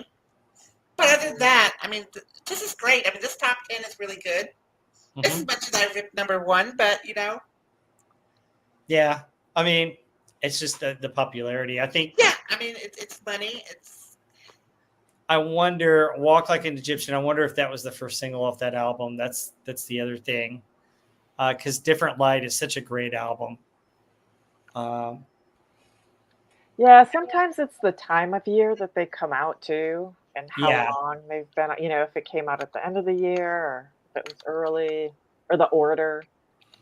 But other than that, I mean, this is great. I mean, this top 10 is really good. As much as I ripped number 1, but, Yeah, I mean, it's just the popularity. I think. Yeah, I mean, it's money. I wonder, "Walk Like an Egyptian." I wonder if that was the first single off that album. That's the other thing, because "Different Light" is such a great album. Yeah, sometimes it's the time of year that they come out too, and how Yeah, long they've been, if it came out at the end of the year or if it was early or the order.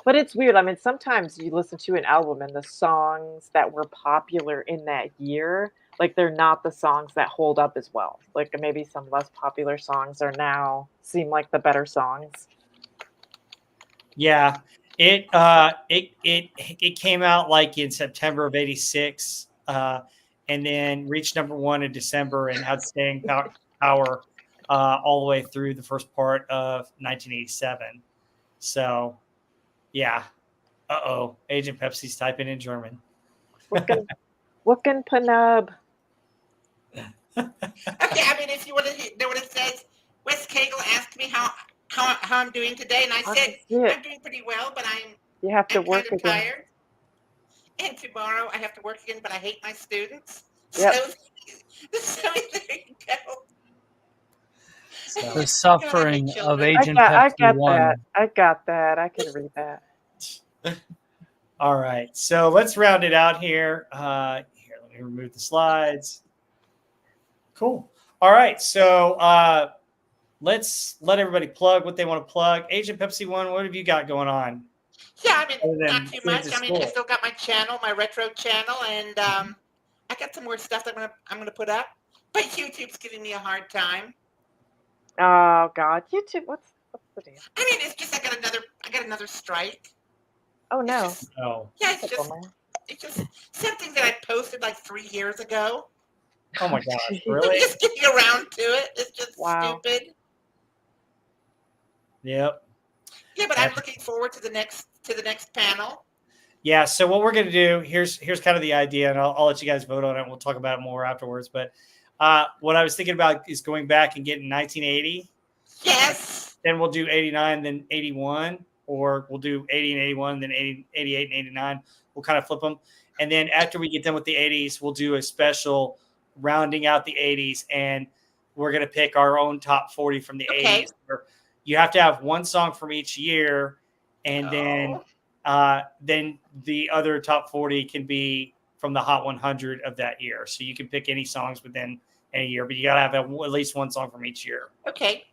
But it's weird. I mean, sometimes you listen to an album and the songs that were popular in that year, like they're not the songs that hold up as well. Like maybe some less popular songs are now seem like the better songs. yeah. It came out like in September of '86, and then reached number 1 in December and had staying power all the way through the first part of 1987. So, yeah. Agent Pepsi's typing in German. Wookin Panub. Okay, I mean, if you want to know what it says, Wes Cagle asked me how I'm doing today, and I said, I'm doing pretty well, but You have to I'm work kind of again. tired. And tomorrow I have to work again, but I hate my students. Yep. So there you go. The suffering of Agent I Pepsi got 1. that. I got that. I can read that. All right, so let's round it out here. Here, let me remove the slides. Cool. All right, so let's let everybody plug what they want to plug. Agent Pepsi 1, what have you got going on? Yeah, I mean, not too much. Kids I at mean, I school. still got my channel, my retro channel, and I got some more stuff that I'm gonna put up. But YouTube's giving me a hard time. Oh God, YouTube. What's the deal? I mean, it's just I got another strike. Oh no. Yeah, it's just something that I posted like 3 years ago. Oh my gosh, I'm really? just getting around to it. It's just stupid. Yep. Yeah, but I'm looking forward to the next panel. Yeah. So what we're gonna do here's kind of the idea, and I'll let you guys vote on it. We'll talk about it more afterwards. But what I was thinking about is going back and getting 1980. Yes. Then we'll do 89, then 81, or we'll do 80 and 81, then 80, 88 and 89. We'll kind of flip them, and then after we get done with the 80s, we'll do a special rounding out the 80s, and we're gonna pick our own top 40 from the 80s. You have to have one song from each year, and then the other top 40 can be from the Hot 100 of that year. So you can pick any songs within any year, but you got to have at least one song from each year. Okay.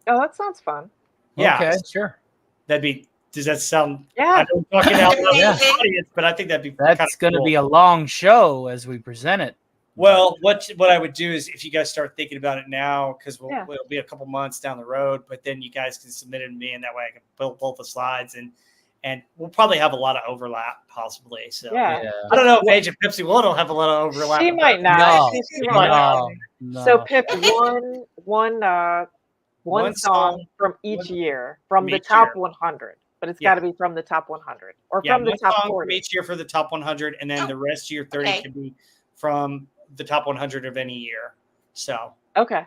Oh, that sounds fun. Yeah. Okay, sure. Does that sound? Yeah. I'm talking out loud to the audience, but I think that'd be That's going to be a long show as we present it. Well, what I would do is if you guys start thinking about it now, because it'll be a couple months down the road, but then you guys can submit it to me, and that way I can build both the slides, and we'll probably have a lot of overlap possibly. So Yeah. I don't know if Agent Pepsi will have a lot of overlap. She might not. No. So pick one song from each year from the top 100, but it's got to be from the top 100 or from the top 40 from each year for the top 100, and then the rest of your 30 can be from the top 100 of any year. So okay.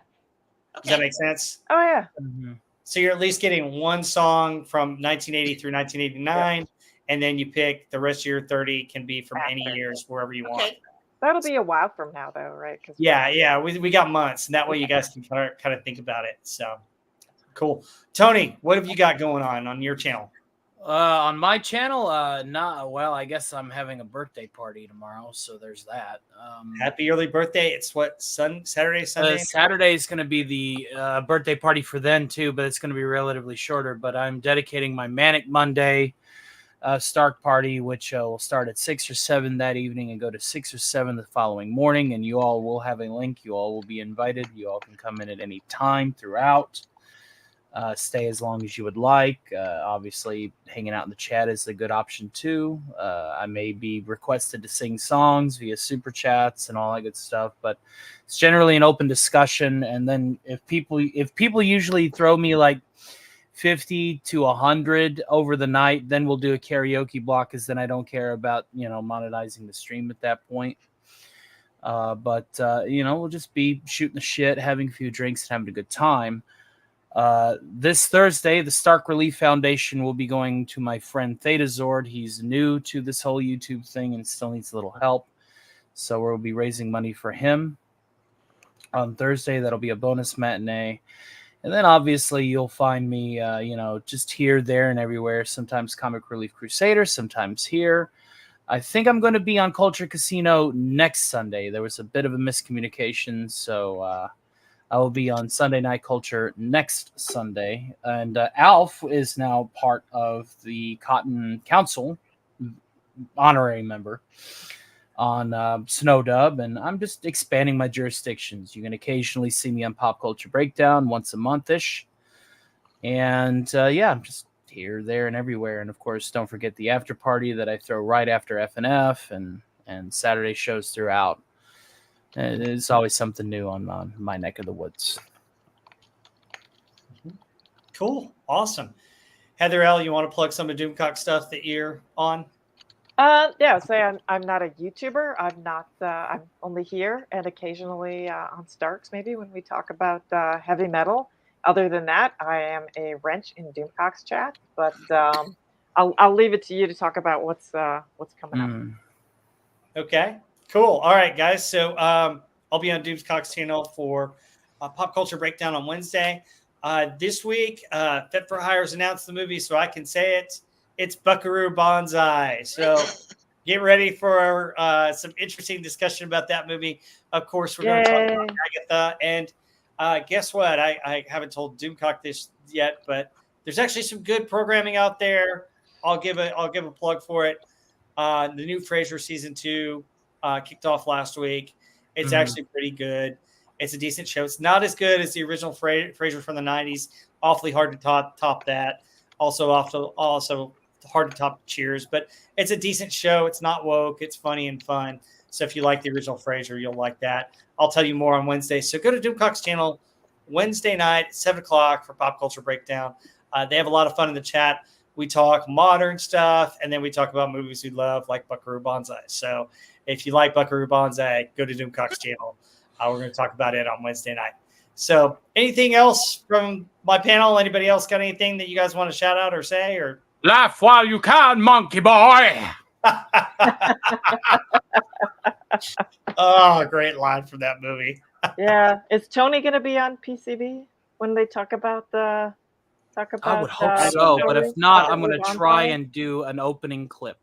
Does that make sense? Oh yeah. Mm-hmm. So you're at least getting one song from 1980 through 1989, and then you pick the rest of your 30 can be from any years wherever you want. That'll be a while from now, though, right? We got months, and that way you guys can kind of think about it. So cool. Tony, what have you got going on your channel? On my channel, I guess I'm having a birthday party tomorrow, so there's that. Happy early birthday! It's what, Saturday, Sunday? Saturday is going to be the birthday party for then too, but it's going to be relatively shorter. But I'm dedicating my Manic Monday Stark party, which will start at 6 or 7 that evening and go to 6 or 7 the following morning. And you all will have a link. You all will be invited. You all can come in at any time throughout. stay as long as you would like. Obviously, hanging out in the chat is a good option too. I may be requested to sing songs via super chats and all that good stuff, but it's generally an open discussion. And then if people usually throw me like 50 to 100 over the night, then we'll do a karaoke block, because then I don't care about monetizing the stream at that point. But we'll just be shooting the shit, having a few drinks, and having a good time. This Thursday, the Stark Relief Foundation will be going to my friend Theta Zord. He's new to this whole YouTube thing and still needs a little help. So we'll be raising money for him on Thursday. That'll be a bonus matinee. And then obviously you'll find me, just here, there, and everywhere. Sometimes Comic Relief Crusader, sometimes here. I think I'm going to be on Culture Casino next Sunday. There was a bit of a miscommunication, so I will be on Sunday Night Culture next Sunday. And Alf is now part of the Cotton Council, honorary member on Snow Dub, and I'm just expanding my jurisdictions. You can occasionally see me on Pop Culture Breakdown once a month-ish. And I'm just here, there, and everywhere. And of course, don't forget the after party that I throw right after FNF and Saturday shows throughout. It's always something new on my neck of the woods. Cool. Awesome. Heather L., you want to plug some of Doomcock stuff that you're on? I'm not a YouTuber. I'm only here and occasionally on Starks, maybe when we talk about heavy metal. Other than that, I am a wrench in Doomcock's chat, but I'll leave it to you to talk about what's coming up. Okay. Cool. All right, guys. So I'll be on Doomcock's channel for Pop Culture Breakdown on Wednesday. This week, Fit for Hire's announced the movie, so I can say it. It's Buckaroo Banzai. So get ready for some interesting discussion about that movie. Of course, we're going to talk about Agatha. And guess what? I haven't told Doomcock this yet, but there's actually some good programming out there. I'll give a plug for it. The new Frasier season 2 kicked off last week. It's actually pretty good. It's a decent show. It's not as good as the original Frasier from the 90s. Awfully hard to top that. Also hard to top Cheers, but it's a decent show. It's not woke. It's funny and fun. So if you like the original Frasier, you'll like that. I'll tell you more on Wednesday. So go to Doomcock's channel Wednesday night, 7:00 for Pop Culture Breakdown. They have a lot of fun in the chat. We talk modern stuff, and then we talk about movies we love, like Buckaroo Banzai. So if you like Buckaroo Banzai, go to Doomcock's channel. We're going to talk about it on Wednesday night. So anything else from my panel? Anybody else got anything that you guys want to shout out or say? Or laugh while you can, monkey boy. Oh, great line from that movie. Yeah. Is Tony going to be on PCB when they talk about I would hope so, but if not, I'm going to try and do an opening clip.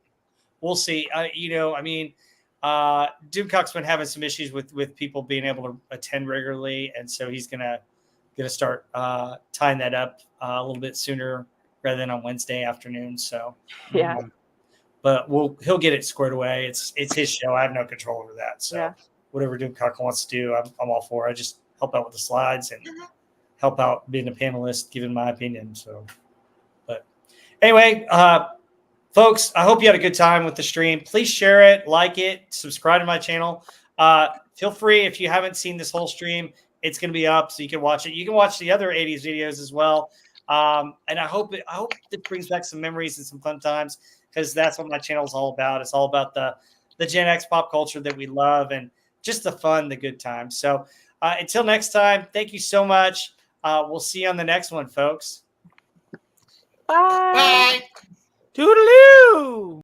We'll see. Doomcock's been having some issues with people being able to attend regularly, and so he's gonna start tying that up a little bit sooner rather than on Wednesday afternoon. So yeah, but he'll get it squared away. It's his show. I have no control over that. So whatever Doomcock wants to do, I'm all for. I just help out with the slides and help out being a panelist, giving my opinion. So, but anyway, folks, I hope you had a good time with the stream. Please share it, like it, subscribe to my channel. Feel free, if you haven't seen this whole stream, it's going to be up so you can watch it. You can watch the other 80s videos as well. And I hope it brings back some memories and some fun times, because that's what my channel is all about. It's all about the Gen X pop culture that we love and just the fun, the good times. So until next time, thank you so much. We'll see you on the next one, folks. Bye. Bye. Toodaloo!